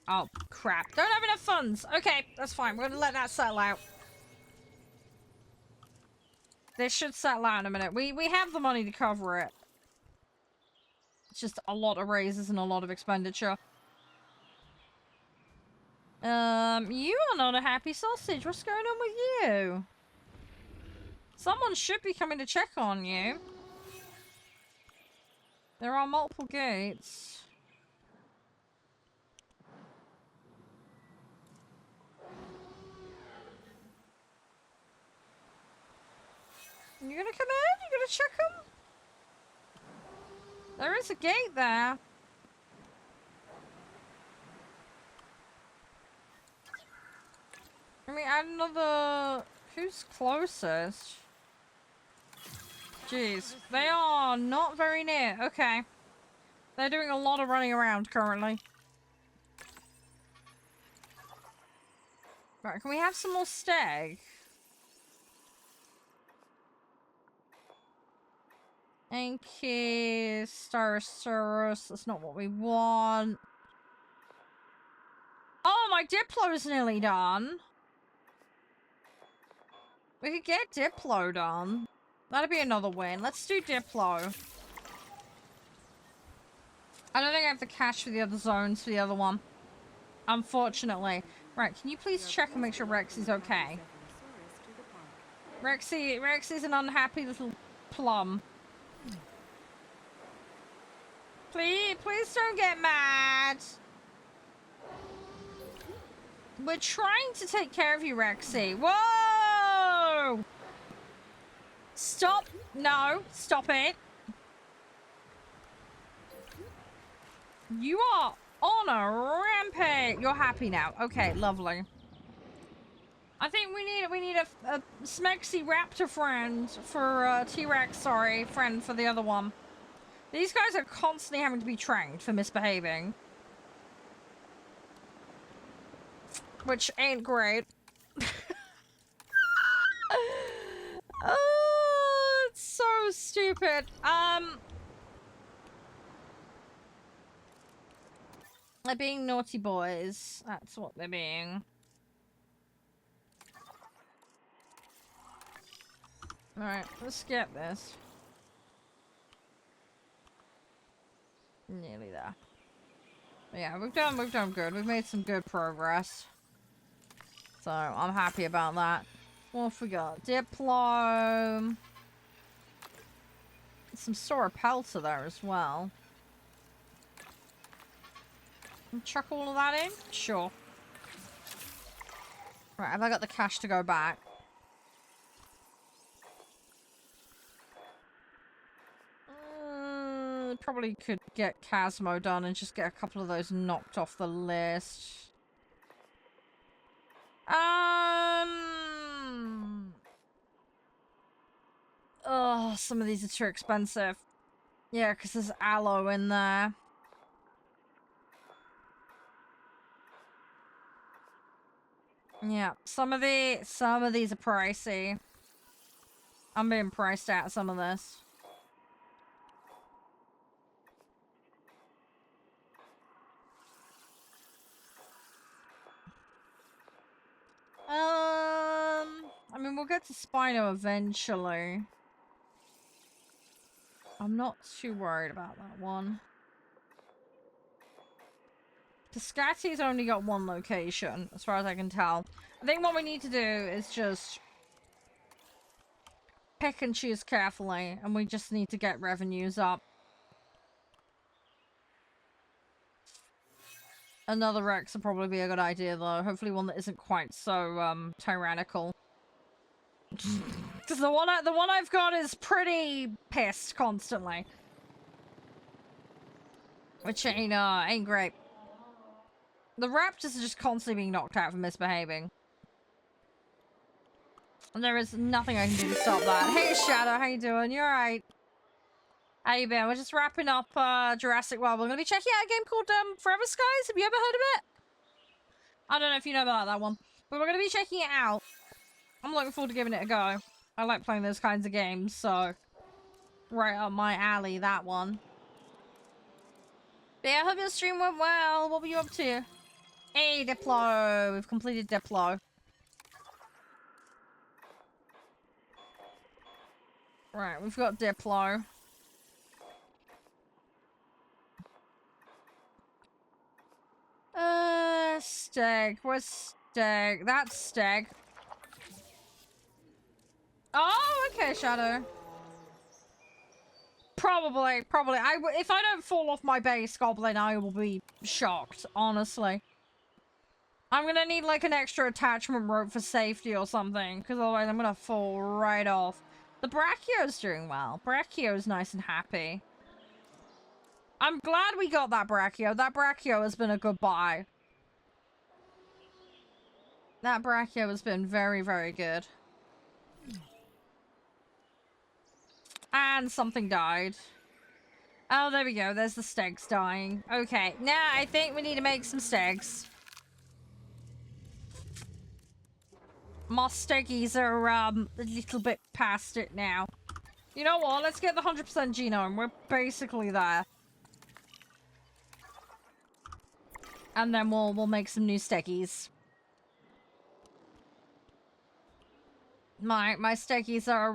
Oh, crap. Don't have enough funds. Okay, that's fine. We're going to let that settle out. This should settle out in a minute. We have the money to cover it. It's just a lot of raises and a lot of expenditure. You are not a happy sausage. What's going on with you? Someone should be coming to check on you. There are multiple gates. You gonna come in? You gonna check them? There is a gate there. Let me add another... Who's closest? Jeez. They are not very near. Okay. They're doing a lot of running around currently. Right, can we have some more stag? Anki, Starosaurus, that's not what we want. Oh, my Diplo's nearly done. We could get Diplo done. That'd be another win. Let's do Diplo. I don't think I have the cash for the other zones for the other one. Unfortunately. Right, can you please check and make sure Rexy's okay? Rexy's an unhappy little plum. Please don't get mad. We're trying to take care of you, Rexy. Whoa! Stop. No, stop it. You are on a rampage. You're happy now. Okay, lovely. I think we need a smexy raptor friend for T-Rex, sorry, friend for the other one. These guys are constantly having to be trained for misbehaving. Which ain't great. Oh, it's so stupid. They're being naughty boys. That's what they're being. Alright, let's get this. Nearly there. But yeah, we've done good. We've made some good progress. So, I'm happy about that. What have we got? Diplo. Some Sauropelta there as well. Chuck all of that in? Sure. Right, have I got the cash to go back? Probably could get Casmo done and just get a couple of those knocked off the list. Oh, some of these are too expensive. Yeah, because there's aloe in there. Yeah, some of these are pricey. I'm being priced out of some of this. I mean, we'll get to Spino eventually. I'm not too worried about that one. Piscati's only got one location, as far as I can tell. I think what we need to do is just pick and choose carefully, and we just need to get revenues up. Another Rex would probably be a good idea, though. Hopefully one that isn't quite so, tyrannical. Because the one I've got is pretty pissed constantly. Which ain't great. The raptors are just constantly being knocked out for misbehaving. And there is nothing I can do to stop that. Hey, Shadow, how you doing? You alright? How you been? We're just wrapping up Jurassic World. We're gonna be checking out a game called Forever Skies. Have you ever heard of it? I don't know if you know about that one. But we're gonna be checking it out. I'm looking forward to giving it a go. I like playing those kinds of games, so... Right up my alley, that one. But yeah, I hope your stream went well. What were you up to? Hey, Diplo. We've completed Diplo. Right, we've got Diplo. Steg. Where's Steg? That's Steg. Oh, okay, Shadow. Probably. If I don't fall off my base, Goblin, I will be shocked, honestly. I'm gonna need, like, an extra attachment rope for safety or something, because otherwise I'm gonna fall right off. The Brachio's doing well. Brachio's nice and happy. I'm glad we got that Brachio. That Brachio has been a good buy. That Brachio has been very, very good. And something died. Oh, there we go. There's the stegs dying. Okay, now I think we need to make some stegs. My steggies are, a little bit past it now. You know what? Let's get the 100% genome. We're basically there. And then we'll make some new steggies. My steggies are,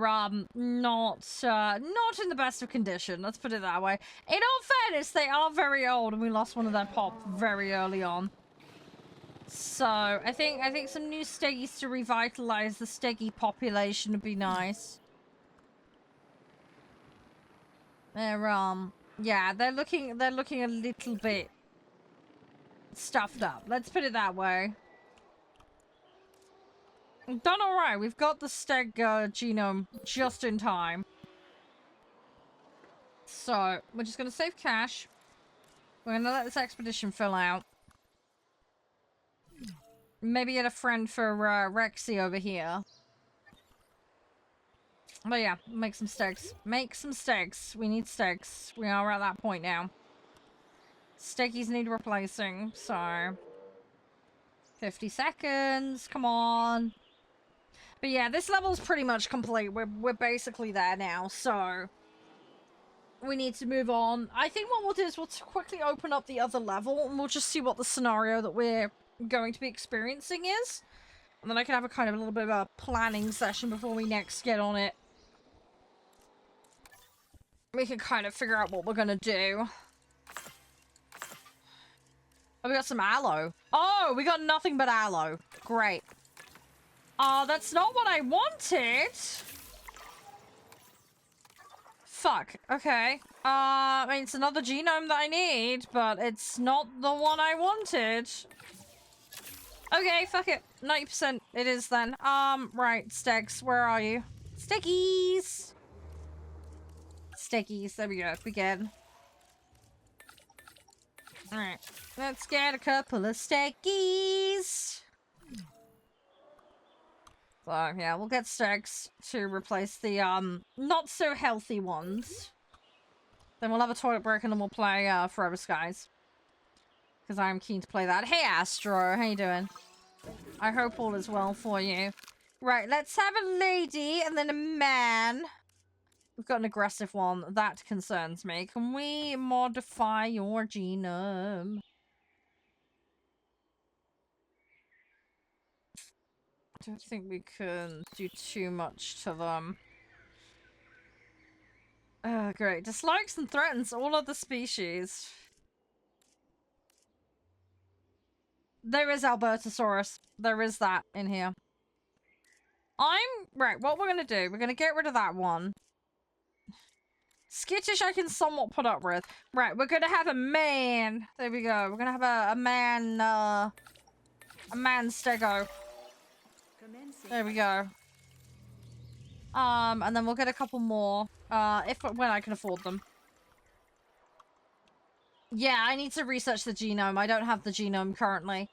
not in the best of condition. Let's put it that way. In all fairness, they are very old, and we lost one of their pop very early on. So, I think some new steggies to revitalize the steggy population would be nice. They're, yeah, they're looking a little bit stuffed up. Let's put it that way. We've done alright. We've got the steg genome just in time. So, we're just gonna save cash. We're gonna let this expedition fill out. Maybe get a friend for Rexy over here. But yeah, make some stegs. Make some stegs. We need stegs. We are at that point now. Steggies need replacing, so... 50 seconds, come on. But yeah, this level's pretty much complete. We're basically there now, so... We need to move on. I think what we'll do is we'll quickly open up the other level, and we'll just see what the scenario that we're going to be experiencing is. And then I can have a kind of a little bit of a planning session before we next get on it. We can kind of figure out what we're gonna do. Oh, we got some aloe. Oh, we got nothing but aloe. Great. That's not what I wanted. Fuck. Okay. I mean, it's another genome that I need, but it's not the one I wanted. Okay, fuck it. 90% it is then. Right, Stegs, where are you? Steggies! Steggies, there we go, begin. Alright, let's get a couple of Steggies! So, yeah, we'll get Stegs to replace the, not so healthy ones. Then we'll have a toilet break and then we'll play, Forever Skies. Because I'm keen to play that. Hey, Astro, how you doing? I hope all is well for you. Right, let's have a lady and then a man. We've got an aggressive one. That concerns me. Can we modify your genome? I don't think we can do too much to them. Oh, great. Dislikes and threatens all other species. There is Albertosaurus. There is that in here. I'm Right, what we're gonna do, we're gonna get rid of that one. Skittish I can somewhat put up with. Right, we're gonna have a man. There we go. We're gonna have a man stego. Commencing. There we go. And then we'll get a couple more. When I can afford them. Yeah, I need to research the genome. I don't have the genome currently.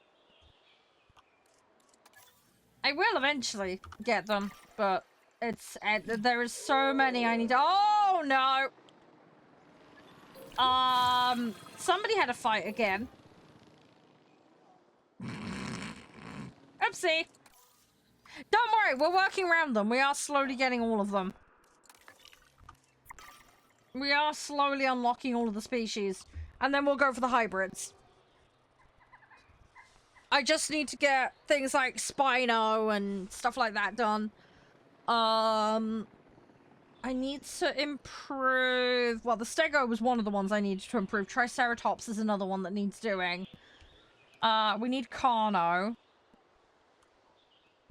I will eventually get them, but it's there is so many I need to— oh no! Somebody had a fight again. Oopsie. Don't worry, we're working around them. We are slowly getting all of them. We are slowly unlocking all of the species. And then we'll go for the hybrids. I just need to get things like Spino and stuff like that done. I need to improve— well, the Stego was one of the ones I needed to improve. Triceratops is another one that needs doing. We need Carno.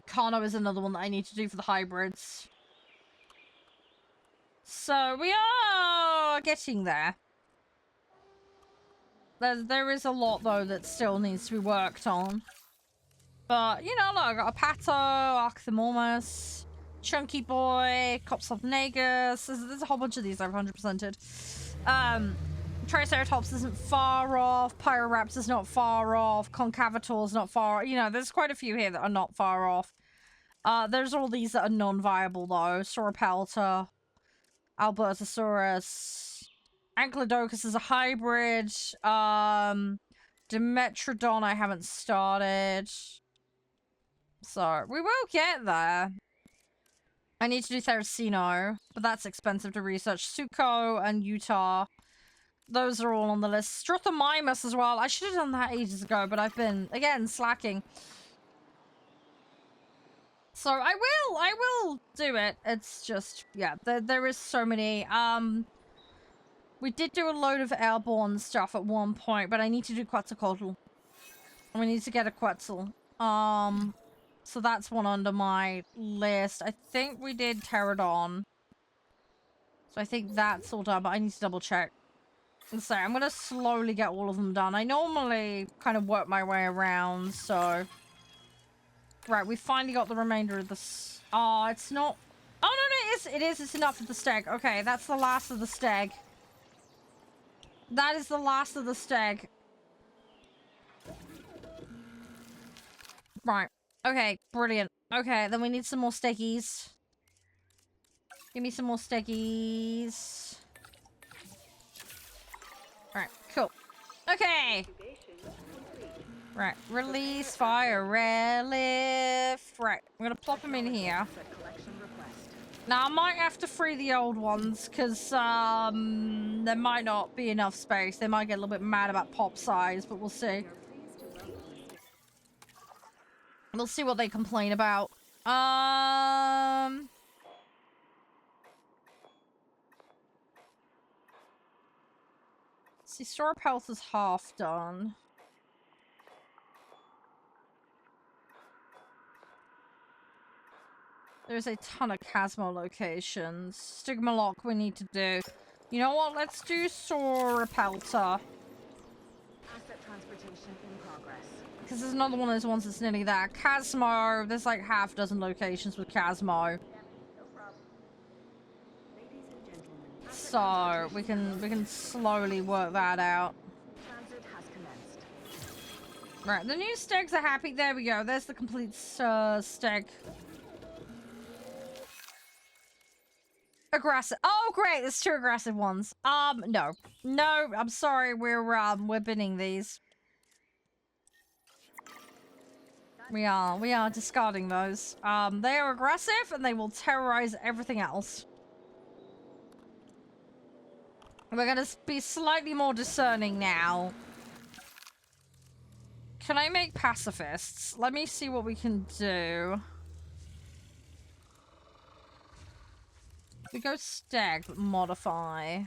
Carno is another one that I need to do for the hybrids. So we are getting there. There is a lot, though, that still needs to be worked on. But, you know, look, I got a Pato, Archthemormus, Chunky Boy, Copsopnagus. There's a whole bunch of these I've 100%ed. Triceratops isn't far off. Pyroraptor's not far off. Concavator's not far— you know, there's quite a few here that are not far off. There's all these that are non-viable, though. Sauropelta, Albertosaurus, Ankylodocus is a hybrid. Dimetrodon I haven't started. So, we will get there. I need to do Theracino, but that's expensive to research. Suko and Utah. Those are all on the list. Strothomimus as well. I should have done that ages ago, but I've been, again, slacking. So, I will do it. It's just, yeah, there is so many. We did do a load of airborne stuff at one point, but I need to do Quetzalcoatl. We need to get a Quetzal. So that's one under my list. I think we did Pterodon. So I think that's all done, but I need to double check. And so I'm gonna slowly get all of them done. I normally kind of work my way around, so... Right, we finally got the remainder of this. Oh, it's not... oh, no, it is. It's enough of the steg. Okay, that's the last of the steg. That is the last of the steg. Right. Okay, brilliant. Okay, then we need some more steggies. Give me some more steggies. Right, cool. Okay. Right, release, fire, relift. Right, I'm gonna plop them in here. Asset collection request. Now, I might have to free the old ones, because, there might not be enough space. They might get a little bit mad about pop size, but we'll see. We'll see what they complain about. See, Store Health is half done. There's a ton of Chasmo locations. Stigmalock we need to do. You know what? Let's do Sauropelta. Asset transportation in progress. Because there's another one of those ones that's nearly there. Chasmo, there's like half a dozen locations with Chasmo. So we can slowly work that out. Transit has commenced. Right, the new stegs are happy. There we go. There's the complete steg. Aggressive. Oh, great. There's 2 aggressive ones. No. No, I'm sorry. We're binning these. We are discarding those. They are aggressive and they will terrorize everything else. We're gonna be slightly more discerning now. Can I make pacifists? Let me see what we can do. We go stag, but modify.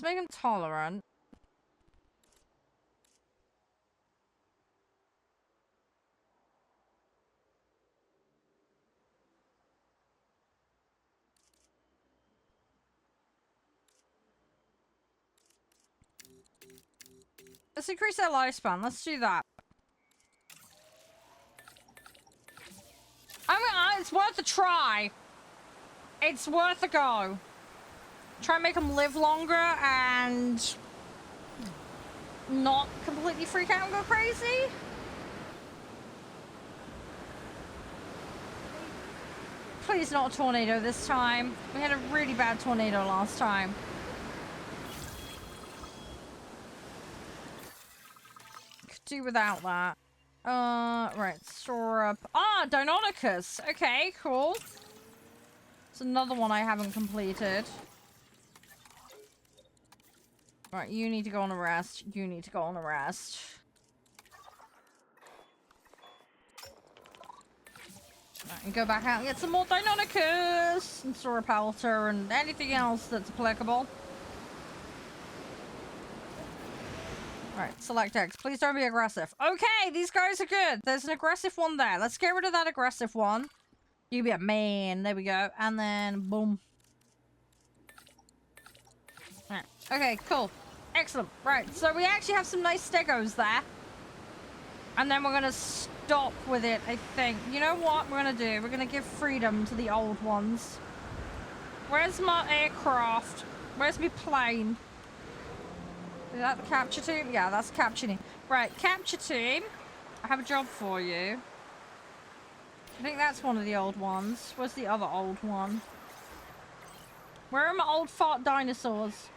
Let's make them tolerant. Let's increase their lifespan. Let's do that. I mean, it's worth a try. It's worth a go. Try and make them live longer and not completely freak out and go crazy. Please not a tornado this time. We had a really bad tornado last time. Could do without that. Right, store up. Ah, Deinonychus. Okay, cool. It's another one I haven't completed. Right, you need to go on a rest. You need to go on a rest. Right, and go back out and get some more Deinonychus and Sauropelta and anything else that's applicable. Alright, select X. Please don't be aggressive. Okay, these guys are good. There's an aggressive one there. Let's get rid of that aggressive one. You can be a man. There we go. And then, boom. Alright. Okay, cool. Excellent. Right, so we actually have some nice stegos there. And then we're going to stop with it, I think. You know what we're going to do? We're going to give freedom to the old ones. Where's my aircraft? Where's my plane? Is that the capture team? Yeah, that's the capture team. Right, capture team. I have a job for you. I think that's one of the old ones. Where's the other old one? Where are my old fart dinosaurs?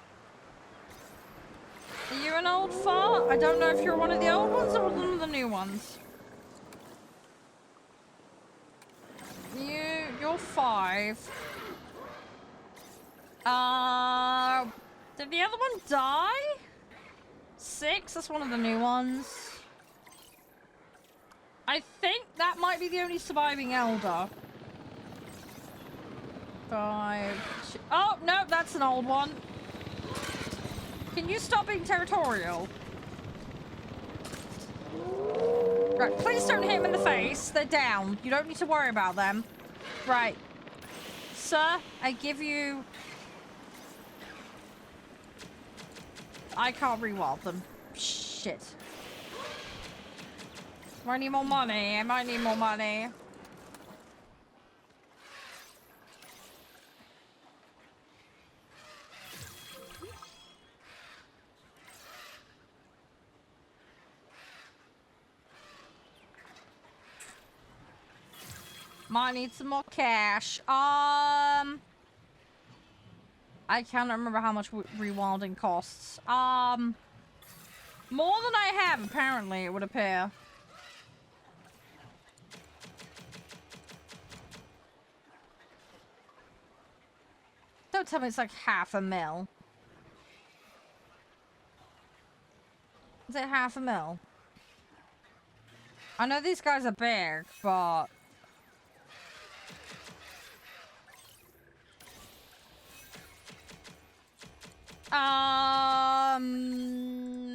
Are you an old fart? I don't know if you're one of the old ones or one of the new ones. You're 5. Did the other one die? 6? That's one of the new ones. I think that might be the only surviving elder. 5. Oh, no, that's an old one. Can you stop being territorial? Right, please don't hit them in the face. They're down. You don't need to worry about them. Right. Sir, I give you... I can't rewild them. Shit. I need more money. I might need more money. Might need some more cash. I can't remember how much rewilding costs. More than I have, apparently, it would appear. Don't tell me it's like $500,000. Is it $500,000? I know these guys are big, but...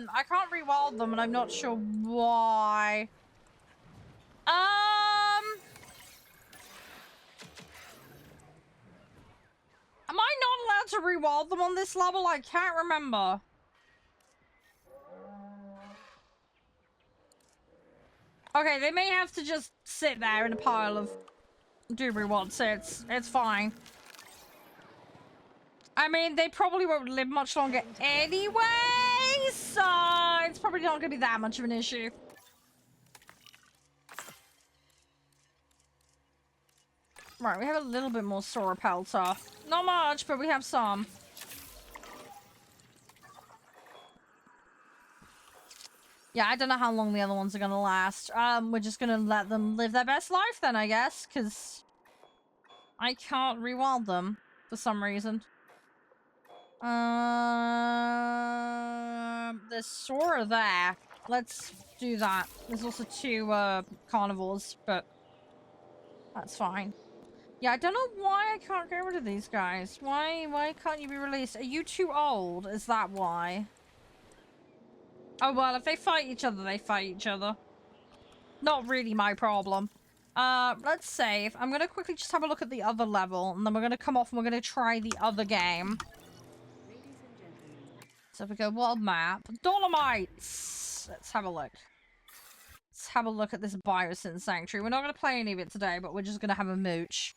I can't rewild them and I'm not sure why. Am I not allowed to rewild them on this level? I can't remember. Okay, they may have to just sit there in a pile of doobry wads, so it's fine. I mean, they probably won't live much longer anyway, so it's probably not going to be that much of an issue. Right, we have a little bit more Sauropelta. Not much, but we have some. Yeah, I don't know how long the other ones are going to last. We're just going to let them live their best life then, I guess, because I can't rewild them for some reason. There's Sora there. Let's do that. There's also 2 carnivores, but that's fine. Yeah, I don't know why I can't get rid of these guys. Why can't you be released? Are you too old? Is that why? Oh, well, if they fight each other, they fight each other. Not really my problem. Let's save. I'm gonna quickly just have a look at the other level, and then we're gonna come off and we're gonna try the other game. Ladies and gentlemen, So if we go world map, Dolomites. Let's have a look. Let's have a look at this Biosyn Sanctuary. We're not gonna play any of it today, but we're just gonna have a mooch.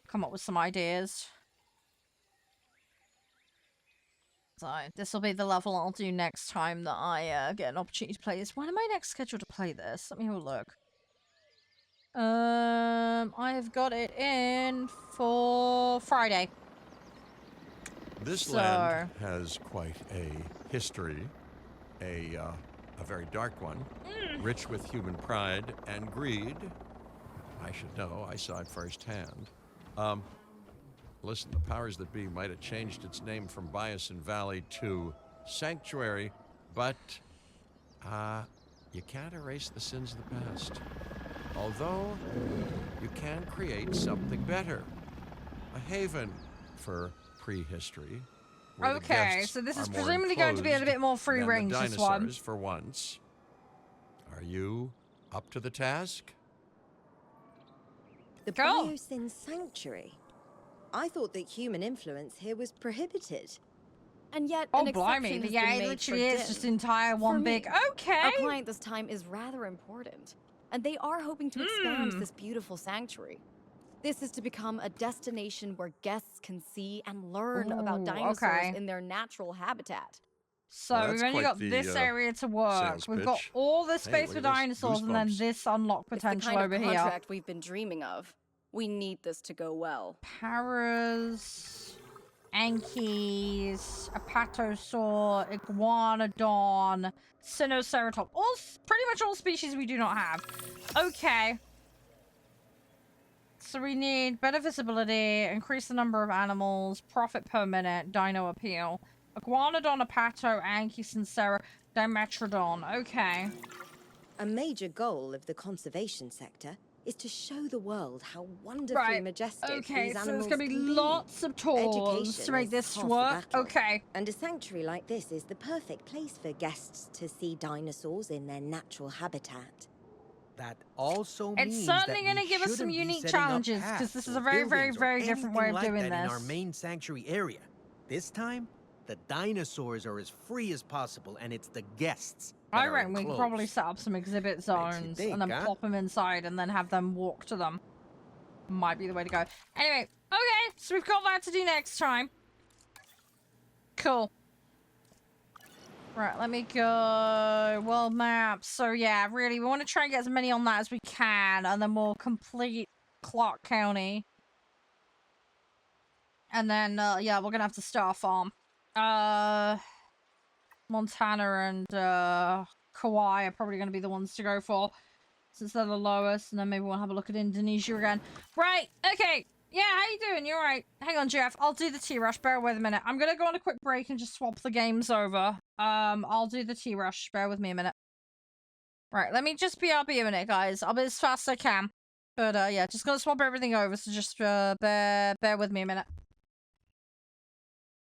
Come up with some ideas. So this will be the level I'll do next time that I get an opportunity to play this. When am I next scheduled to play this? Let me have a look. I have got it in for Friday. This land has quite a history, a very dark one, rich with human pride and greed. I should know, I saw it firsthand. Listen, the powers that be might have changed its name from Biosyn Valley to Sanctuary, but you can't erase the sins of the past. Although, you can create something better. A haven for prehistory. where the Okay, guests so this is are more presumably going to be a enclosed bit more free than range, the this one. dinosaurs for once. Are you up to the task? The Go. Biosyn Sanctuary. I thought that human influence here was prohibited. And yet, Oh, an blimey. exception has Yeah, been it made literally for is Din. just entire For one me, big... Okay! Our client this time is rather important, and they are hoping to expand Hmm. this beautiful sanctuary. This is to become a destination where guests can see and learn about Ooh, dinosaurs okay. in their natural habitat. So Well, we've that's only quite got the, this area to work. sales We've got pitch. all this Hey, space look for at this. dinosaurs and then Goosebumps. this unlocked It's the potential kind over of here. contract we've been dreaming of. We need this to go well. Paras, Ankies, Apatosaur, Iguanodon, Sinoceratops. Pretty much all species we do not have. Okay. So we need better visibility, increase the number of animals, profit per minute, dino appeal. Iguanodon, Apato, Anki, Sincera, Dimetrodon. Okay. A major goal of the conservation sector is to show the world how wonderfully majestic Okay, these so there's animals gonna be can lots of tours Education to make is this half the work. battle. Okay. And a sanctuary like this is the perfect place for guests to see dinosaurs in their natural habitat. That also It's means certainly that gonna we give us some shouldn't be unique setting up challenges, 'cause paths this is or a very, very, buildings or very different way of anything like doing that in our this. main sanctuary area. This time, the dinosaurs are as free as possible, and it's the guests that I are reckon we could probably enclosed. set up some exhibit zones think, and then huh? plop them inside and then have them walk to them. Might be the way to go. Anyway, okay, so we've got that to do next time. Cool. Right, let me go. World map. So yeah, really, we want to try and get as many on that as we can, and then we'll complete Clark County. And then, yeah, we're gonna have to start a farm. Montana and, Kauai are probably gonna be the ones to go for, since they're the lowest, and then maybe we'll have a look at Indonesia again. Right, okay. Yeah, how you doing? You alright? Hang on, Jeff. I'll do the T-Rush. Bear with a minute. I'm gonna go on a quick break and just swap the games over. I'll do the T-Rush. Bear with me a minute. Right, let me just BRB a minute, guys. I'll be as fast as I can. But, yeah, just gonna swap everything over, so just, bear with me a minute.